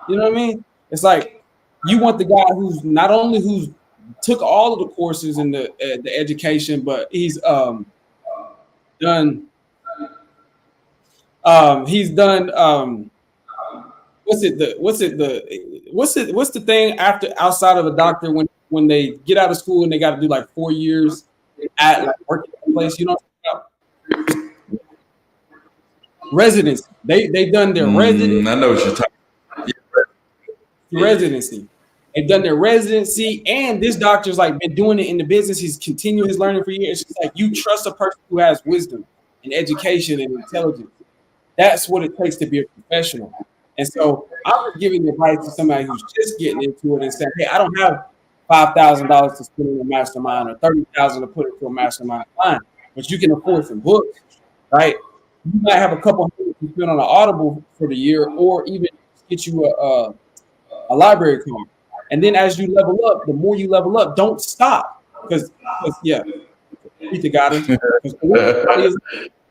You know what I mean? It's like you want the guy who's not only who's took all of the courses in the education, but done he's done what's the thing after outside of a doctor when they get out of school and they got to do like 4 years at like working at a place, you know, residency. They've done their I know what you're talking. Yeah. residency. They've done their residency, and this doctor's like been doing it in the business. He's continuing his learning for years. It's just like you trust a person who has wisdom and education and intelligence. That's what it takes to be a professional. And so I was giving advice to somebody who's just getting into it and saying, hey, I don't have $5,000 to spend in a mastermind or $30,000 to put into a mastermind line, but you can afford some books, right? You might have a couple hundred to spend on an Audible for the year, or even get you a library card. And then as you level up, the more you level up, don't stop. because yeah, Rita got her. 'Cause everybody is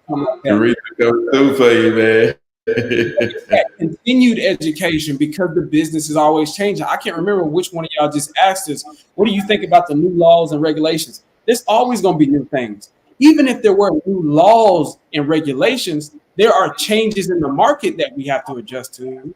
something like that. Teresa comes through for you, man. It's that continued education because the business is always changing. I can't remember which one of y'all just asked us, what do you think about the new laws and regulations? There's always going to be new things. Even if there were new laws and regulations, there are changes in the market that we have to adjust to.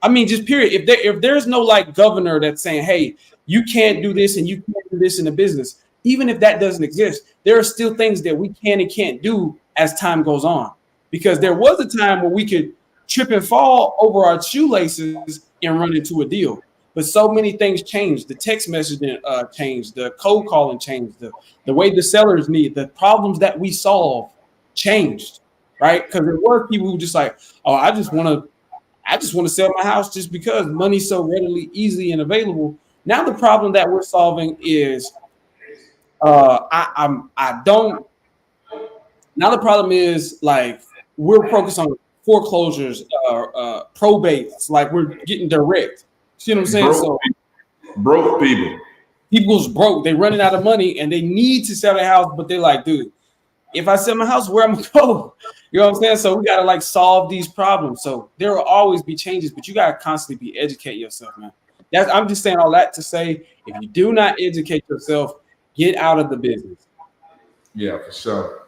I mean, just period. If there's no like governor that's saying, hey, you can't do this and you can't do this in the business, even if that doesn't exist, there are still things that we can and can't do as time goes on. Because there was a time where we could trip and fall over our shoelaces and run into a deal. But so many things changed. The text messaging changed, the cold calling changed, the way the sellers need, the problems that we solve changed, right? Because there were people who just like, oh, I just want to sell my house just because money's so readily, easy, and available. Now the problem that we're solving is I don't. Now the problem is like we're focused on foreclosures, probates, like we're getting direct. See what I'm saying? Broke people. People's broke. They're running out of money and they need to sell their house, but they're like, dude, if I sell my house, where I'm gonna go? You know what I'm saying? So we gotta like solve these problems. So there will always be changes, but you gotta constantly be educate yourself, man. I'm just saying all that to say, if you do not educate yourself, get out of the business. Yeah, for sure.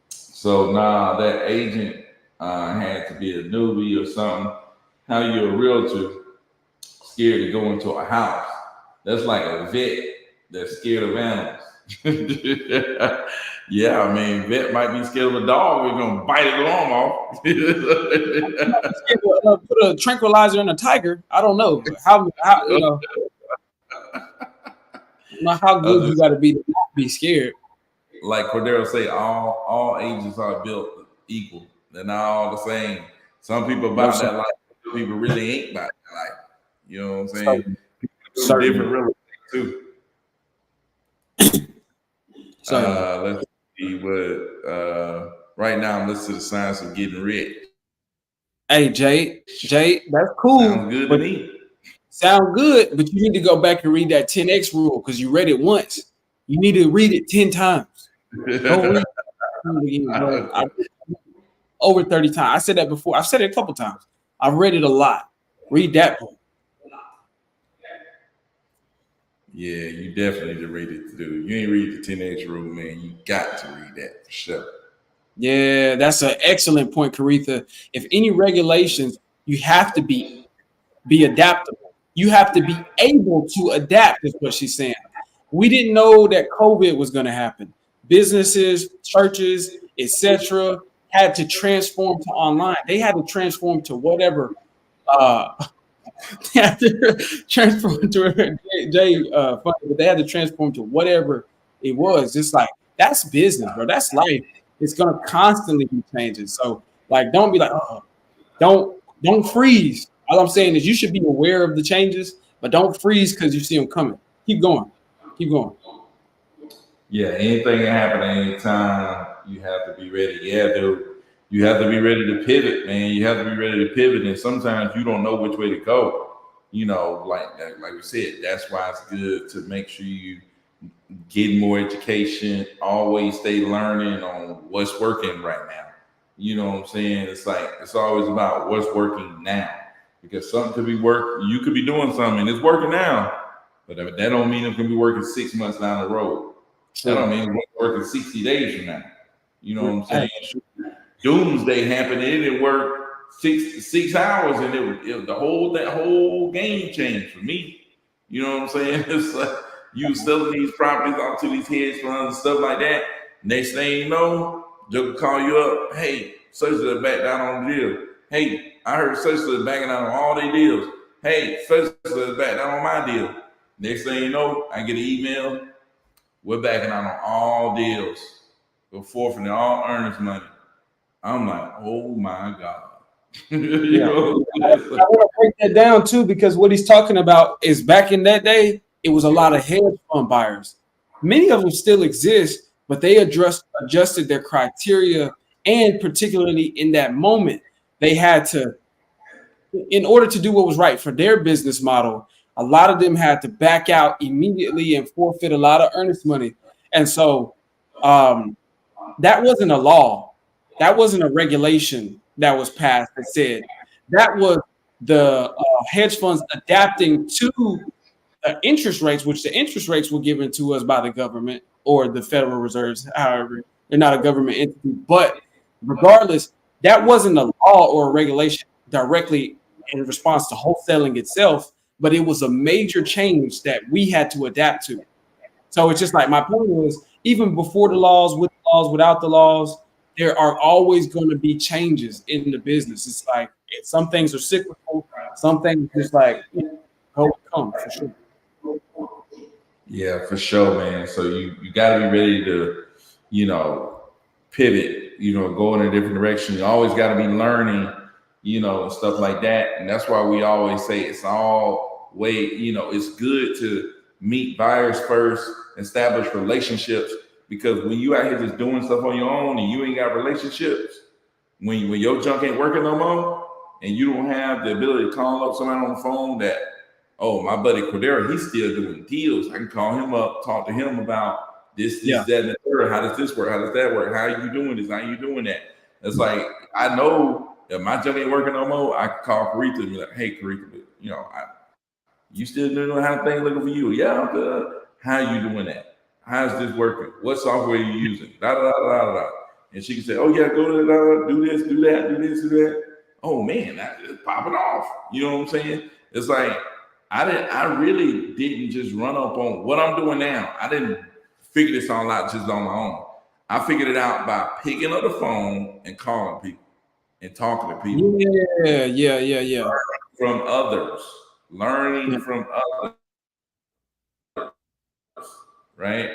So now that agent had to be a newbie or something. How you a realtor scared to go into a house? That's like a vet that's scared of animals. Yeah, I mean, vet might be scared of a dog. We're gonna bite his arm off. Put a tranquilizer in a tiger. I don't know how how good you got to be to not be scared. Like Cordero say, all agents are built equal. They're not all the same. Some people about that life. People really ain't about that life. You know what I'm saying? People do different real estate too. Let's see what. Right now, I'm listening to the Science of Getting Rich. Hey, Jay, that's cool. Sounds good to me. Sound good, but you need to go back and read that 10x rule because you read it once. You need to read it 10 times. Go read it over 30 times. I said that before. I've said it a couple times. I've read it a lot. Read that book. Yeah, you definitely need to read it, dude. You ain't read the 10x rule, man. You got to read that for sure. Yeah, that's an excellent point, Caretha. If any regulations, you have to be adaptable. You have to be able to adapt, is what she's saying. We didn't know that COVID was going to happen. Businesses, churches, etc., had to transform to online. They had to transform to whatever. They had to transform to but they had to transform to whatever it was. Just like that's business, bro. That's life. It's gonna constantly be changing. So, like, don't be like, oh, don't freeze. All I'm saying is you should be aware of the changes, but don't freeze because you see them coming. Keep going. Yeah, anything can happen at any time. You have to be ready. Yeah, dude. You have to be ready to pivot, man. You have to be ready to pivot, and sometimes you don't know which way to go. You know, like we said, that's why it's good to make sure you get more education. Always stay learning on what's working right now. You know what I'm saying? It's like it's always about what's working now, because something could be you could be doing something and it's working now, but that don't mean it's gonna be working 6 months down the road. That don't mean it's working 60 days from now. You know what I'm saying? Doomsday happened, it didn't work 6 hours, and that whole game changed for me. You know what I'm saying? It's like you selling these properties off to these hedge funds and stuff like that. Next thing you know, they'll call you up. Hey, such and back down on the deal. Hey, I heard such and backing out on all their deals. Hey, such and back down on my deal. Next thing you know, I get an email. We're backing out on all deals. We're forfeiting all earnest money. I'm like, oh my God. I want to break that down too, because what he's talking about is back in that day, it was a lot of hedge fund buyers. Many of them still exist, but they adjusted their criteria, and particularly in that moment, they had to, in order to do what was right for their business model, a lot of them had to back out immediately and forfeit a lot of earnest money. And so um, that wasn't a law. That wasn't a regulation that was passed that said that was the hedge funds adapting to interest rates, which the interest rates were given to us by the government or the Federal Reserves. However, they're not a government entity, but regardless, that wasn't a law or a regulation directly in response to wholesaling itself, but it was a major change that we had to adapt to. So it's just like my point was, even before the laws, with the laws, without the laws, there are always going to be changes in the business. It's like some things are cyclical, some things just like go and come for sure. Yeah, for sure, man. So you got to be ready to, pivot, go in a different direction. You always got to be learning, and stuff like that. And that's why we always say it's all way, it's good to meet buyers first, establish relationships, because when you out here just doing stuff on your own and you ain't got relationships, when your junk ain't working no more, and you don't have the ability to call up somebody on the phone that, oh, my buddy Cordero, he's still doing deals. I can call him up, talk to him about this, that, and the third. How does this work? How does that work? How are you doing this? How are you doing that? It's like, I know if my junk ain't working no more, I can call Caretha and be like, hey, Caretha, you still doing how things looking for you? Yeah, I'm good. How are you doing that? How's this working? What software are you using? Da, da, da, da, da. And she can say, oh, yeah, go to do this, do that, do this, do that. Oh, man, that's popping off. You know what I'm saying? It's like, I really didn't just run up on what I'm doing now. I didn't figure this all out just on my own. I figured it out by picking up the phone and calling people and talking to people. Yeah. From others, learning from others, right?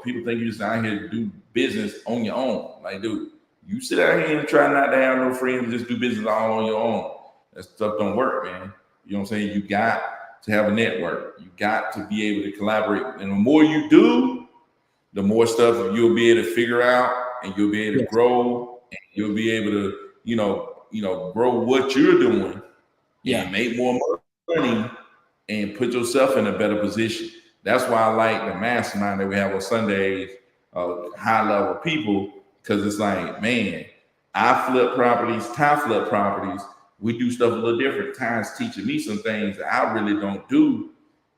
People think you just out here to do business on your own. Like, dude, you sit out here and try not to have no friends and just do business all on your own. That stuff don't work, man. You know what I'm saying? You got to have a network. You got to be able to collaborate. And the more you do, the more stuff you'll be able to figure out, and you'll be able to grow, and you'll be able to, grow what you're doing and make more money and put yourself in a better position. That's why I like the mastermind that we have on Sundays, high level people, because it's like, man, I flip properties, Ty flip properties. We do stuff a little different. Ty's teaching me some things that I really don't do,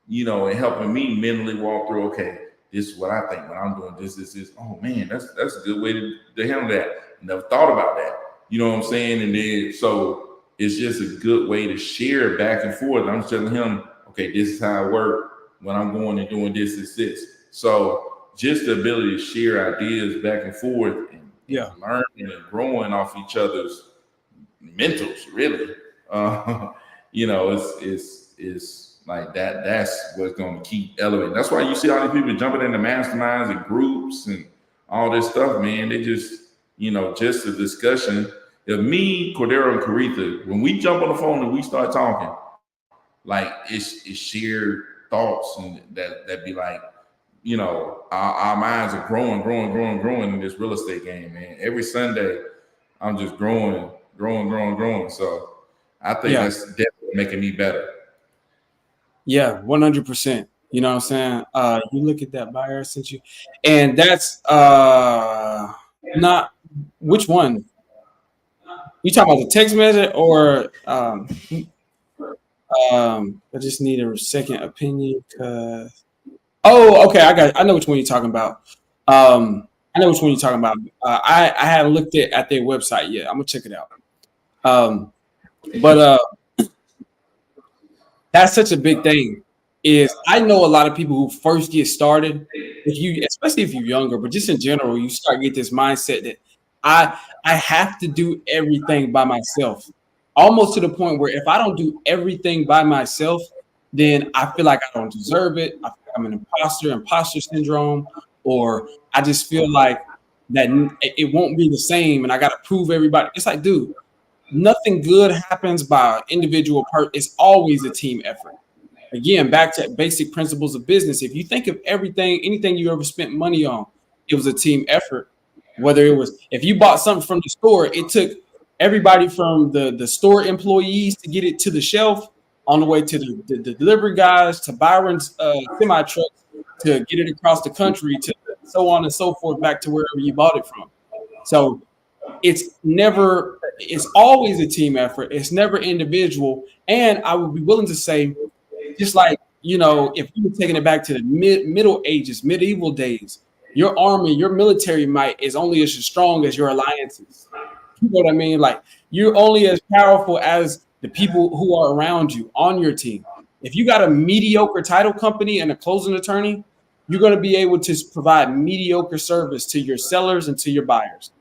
and helping me mentally walk through, okay, this is what I think when I'm doing this. Oh man, that's a good way to handle that. Never thought about that. You know what I'm saying? And then so it's just a good way to share back and forth. I'm telling him, okay, this is how I work when I'm going and doing this. So just the ability to share ideas back and forth and learning and growing off each other's mentals, really. It's like that. That's what's going to keep elevating. That's why you see all these people jumping into masterminds and groups and all this stuff, man. They just, just a discussion. If me, Cordero, and Caretha, when we jump on the phone and we start talking, like it's shared thoughts, and that be like, our minds are growing in this real estate game, man. Every Sunday, I'm just growing. So I think that's definitely making me better. Yeah, 100%. You know what I'm saying? You look at that buyer I sent you, and that's not which one. You talking about the text message or I just need a second opinion because okay, I know which one you're talking about. I know which one you're talking about. I haven't looked at their website yet. I'm gonna check it out. But that's such a big thing. Is I know a lot of people who first get started, especially if you're younger, but just in general, you start to get this mindset that I have to do everything by myself. Almost to the point where if I don't do everything by myself, then I feel like I don't deserve it. I feel like I'm an imposter syndrome, or I just feel like that it won't be the same, and I got to prove everybody. It's like, dude, nothing good happens by an individual person. It's always a team effort. Again, back to basic principles of business. If you think of anything you ever spent money on, it was a team effort. Whether it was, if you bought something from the store, it took everybody from the store employees to get it to the shelf on the way to the delivery guys, to Byron's semi trucks, to get it across the country, to so on and so forth, back to wherever you bought it from. So it's always a team effort. It's never individual. And I would be willing to say, just like, if you were taking it back to the Middle Ages, medieval days, your army, your military might is only as strong as your alliances. You know what I mean? Like, you're only as powerful as the people who are around you on your team. If you got a mediocre title company and a closing attorney, you're going to be able to provide mediocre service to your sellers and to your buyers.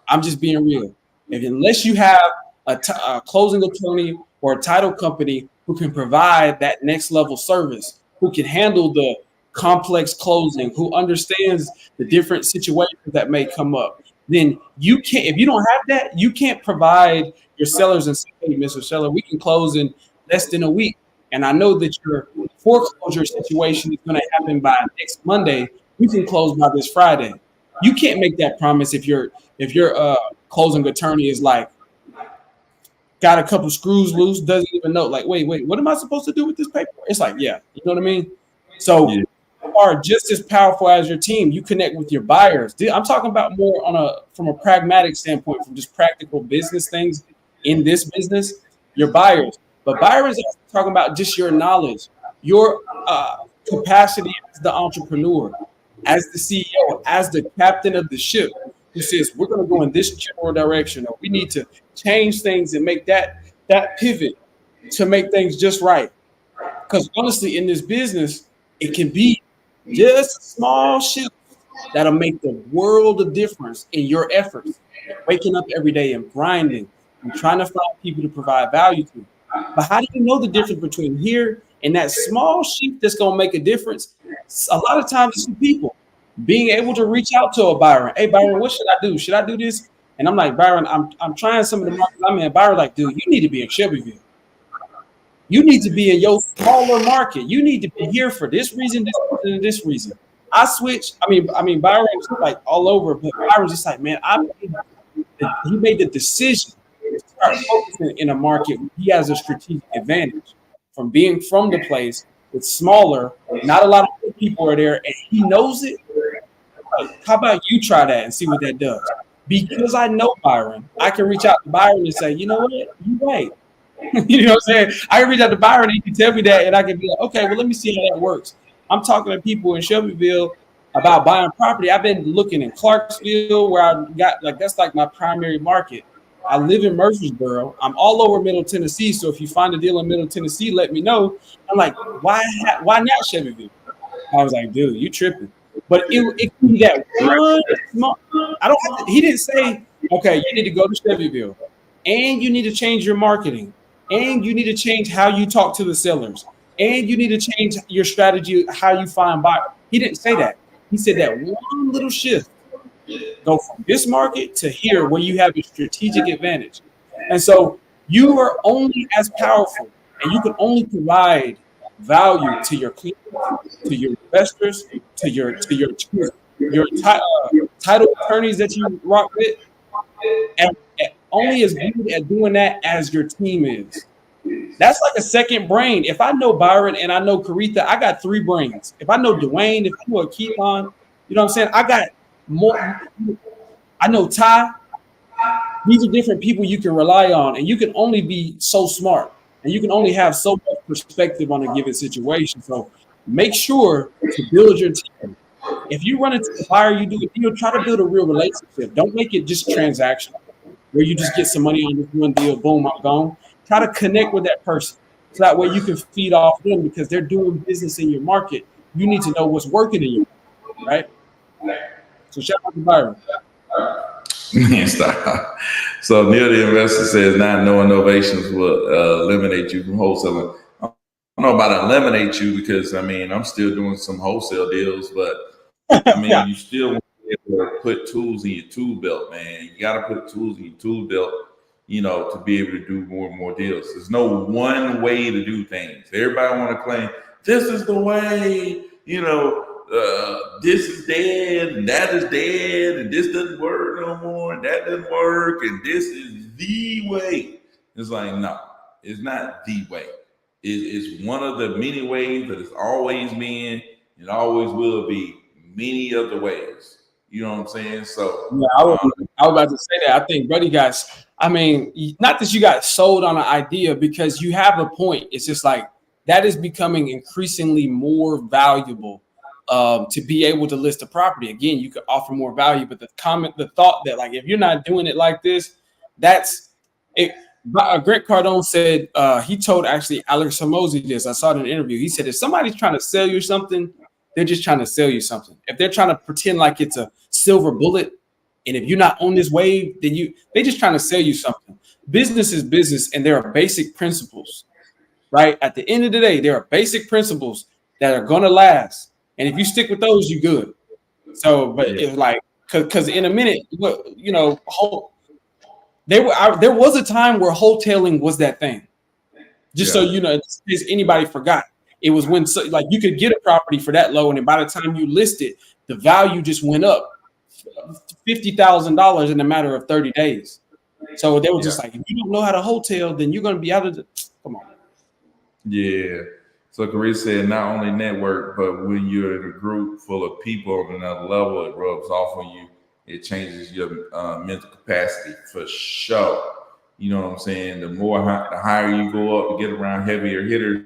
I'm just being real. Unless you have a closing attorney or a title company who can provide that next level service, who can handle the complex closing, who understands the different situations that may come up, then you can't. If you don't have that, you can't provide your sellers and say, "Hey, Mr. Seller, we can close in less than a week." And I know that your foreclosure situation is going to happen by next Monday. We can close by this Friday. You can't make that promise if your closing attorney is like, got a couple screws loose, doesn't even know, like, wait, what am I supposed to do with this paper? It's like, yeah, you know what I mean? So you are just as powerful as your team. You connect with your buyers. I'm talking about more from a pragmatic standpoint, from just practical business things in this business, your buyers. But buyers are talking about just your knowledge, your capacity as the entrepreneur, as the CEO, as the captain of the ship, who says we're going to go in this general direction, or we need to change things and make that pivot to make things just right. Because honestly, in this business, it can be just a small shift that'll make the world of difference in your efforts. Waking up every day and grinding and trying to find people to provide value to. But how do you know the difference between here and that small shift that's going to make a difference? A lot of times it's the people. Being able to reach out to a Byron. Hey, Byron, what should I do? Should I do this? And I'm like, Byron, I'm trying some of the markets I'm in. Byron, like, dude, you need to be in Shelbyville. You need to be in your smaller market. You need to be here for this reason, this reason, and this reason. I switched. I mean, Byron's like all over, but Byron's just like, man, he made the decision to start focusing in a market where he has a strategic advantage from being from the place. It's smaller. Not a lot of people are there, and he knows it. Like, how about you try that and see what that does? Because I know Byron, I can reach out to Byron and say, you know what, you're right. You know what I'm saying? I can reach out to Byron and he can tell me that, and I can be like, okay, well, let me see how that works. I'm talking to people in Shelbyville about buying property. I've been looking in Clarksville, where I got that's like my primary market. I live in Murfreesboro. I'm all over Middle Tennessee. So if you find a deal in Middle Tennessee, let me know. I'm like, why not Shelbyville? I was like, dude, you tripping. But it can be that one small. I don't have to, he didn't say, okay, you need to go to Shelbyville and you need to change your marketing and you need to change how you talk to the sellers and you need to change your strategy, how you find buyers. He didn't say that. He said that one little shift, go from this market to here where you have a strategic advantage. And so you are only as powerful and you can only provide value to your clients, to your investors, to your title attorneys that you rock with, and only as good at doing that as your team is. That's like a second brain. If I know Byron and I know Caritha, I got three brains. If I know Dwayne, if I know Keelan, you know what I'm saying? I got more. I know Ty. These are different people you can rely on, and you can only be so smart, and you can only have so much perspective on a given situation. So make sure to build your team. If you run into a buyer, you do a deal, try to build a real relationship. Don't make it just transactional, where you just get some money on this one deal, boom, I'm gone. Try to connect with that person, so that way you can feed off them because they're doing business in your market. You need to know what's working in your market, right? So shout out to Byron. Stop. So Neil the investor says not knowing innovations will eliminate you from wholesaling. I don't know about eliminate you because I'm still doing some wholesale deals, but Yeah. you still want to be able to put tools in your tool belt, man. You got to put tools in your tool belt, to be able to do more and more deals. There's no one way to do things. Everybody want to claim this is the way, this is dead and that is dead and this doesn't work no more and that doesn't work and this is the way. It's like, no, it's not the way. It's one of the many ways that it's always been. It always will be many other ways. You know what I'm saying? So, Yeah, I was about to say that. I think Buddy got, I mean, not that you got sold on an idea, because you have a point. It's just like that is becoming increasingly more valuable, to be able to list a property. Again, you could offer more value, but the thought that, like, if you're not doing it like this, that's it. Grant Cardone said, he told actually Alex Hormozy this. I saw it in an interview. He said, if somebody's trying to sell you something, they're just trying to sell you something. If they're trying to pretend like it's a silver bullet, and if you're not on this wave, then they just trying to sell you something. Business is business, and there are basic principles, right? At the end of the day, there are basic principles that are gonna last, and if you stick with those, you're good. So, but yeah, it's like, because in a minute, you know, there was a time where wholesaling was that thing. Just so yeah, you know, in case anybody forgot, it was when, so, like, you could get a property for that low, and then by the time you list it, the value just went up $50,000 in a matter of 30 days. So they were yeah, just like, if you don't know how to wholesale, then you're gonna be out of the. Come on. yeah. So Carissa said, not only network, but when you're in a group full of people on another level, it rubs off on you. It changes your mental capacity for sure. You know what I'm saying? The higher you go up to get around heavier hitters,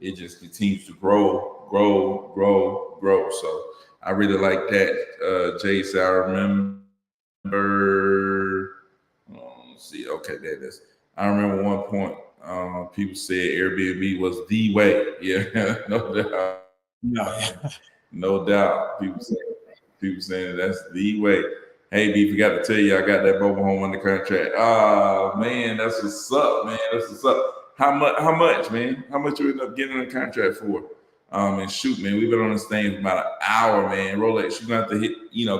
it just continues to grow, grow, grow, grow. So I really like that. Jace, I remember. Let's see. Okay, there it is. I remember one point. People said Airbnb was the way. Yeah, no doubt, No. no doubt. People saying that's the way. Hey, B, forgot to tell you, I got that mobile home under contract. Oh man, that's what's up, man. That's what's up. How much? How much, man? How much you end up getting a contract for? And shoot, man, we've been on this thing for about an hour, man. Rolex, you're gonna have to hit,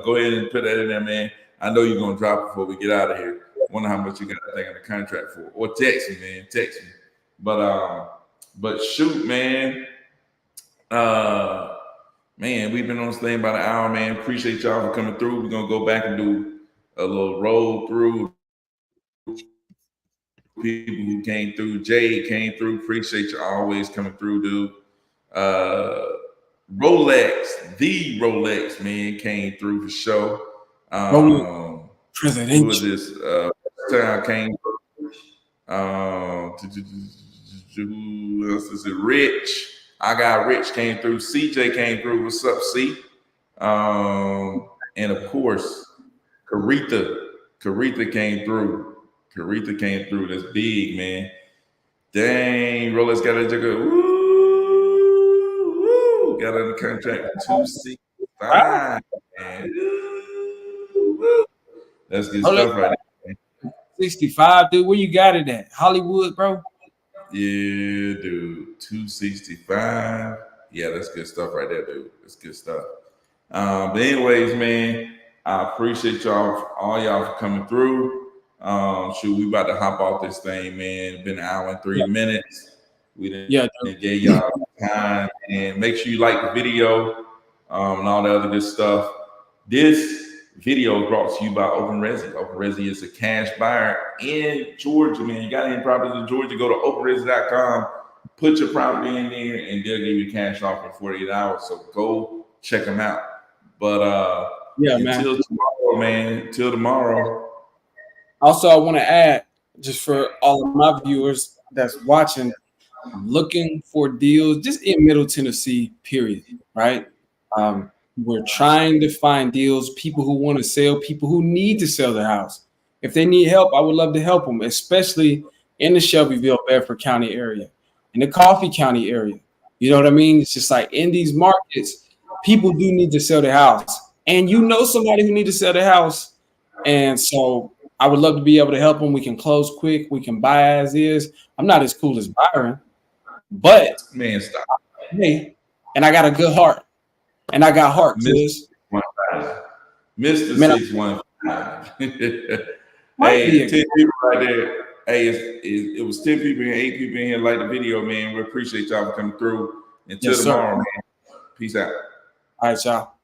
go ahead and put that in there, man. I know you're gonna drop it before we get out of here. Wonder how much you got that thing on the contract for. Or text me, man. Text me. But shoot, man. Uh Man, we've been on this thing about an hour, man. Appreciate y'all for coming through. We're gonna go back and do a little roll through people who came through. Jay came through. Appreciate you always coming through, dude. Uh Rolex, the Rolex man came through for sure. Rolling Who is presidential. this? Time came. Who else is it? Rich. I got Rich came through. CJ came through. What's up, C? And of course, Caritha. Caritha came through. Caritha came through. That's big, man. Dang, Rolex got a jigger. Woo, woo. Got under contract for 265. Man. Woo. That's good Rolex stuff right there. 65, dude. Where you got it at? Hollywood, bro. Yeah, dude. 265. Yeah, that's good stuff right there, dude. That's good stuff. But anyways, man, I appreciate all y'all for coming through. Shoot, we about to hop off this thing, man. It's been an hour and 3 minutes. We Yeah, didn't get y'all time. And make sure you like the video, and all the other good stuff. This video is brought to you by Open Resi. Open Resi is a cash buyer in Georgia, man. You got any properties in Georgia, go to openresi.com, put your property in there, and they'll give you cash off in 48 hours. So go check them out. But yeah, man. until tomorrow, man, until tomorrow. Also, I want to add, just for all of my viewers that's watching, I'm looking for deals just in Middle Tennessee, period. Right? We're trying to find deals, people who want to sell, people who need to sell their house. If they need help, I would love to help them, especially in the Shelbyville, Bedford County area, in the Coffee County area. You know what I mean? It's just like in these markets, people do need to sell their house. And you know somebody who needs to sell their house. And so I would love to be able to help them. We can close quick. We can buy as is. I'm not as cool as Byron, but Man, stop. hey, and I got a good heart. And I got heart, Mr. cuz. 615. Mr. Man, 615. might be Hey, a 10 people right there. Hey, it was 10 people and 8 people in here like the video, man. We appreciate y'all for coming through. Until yes, sir. tomorrow, man. Peace out. All right, y'all.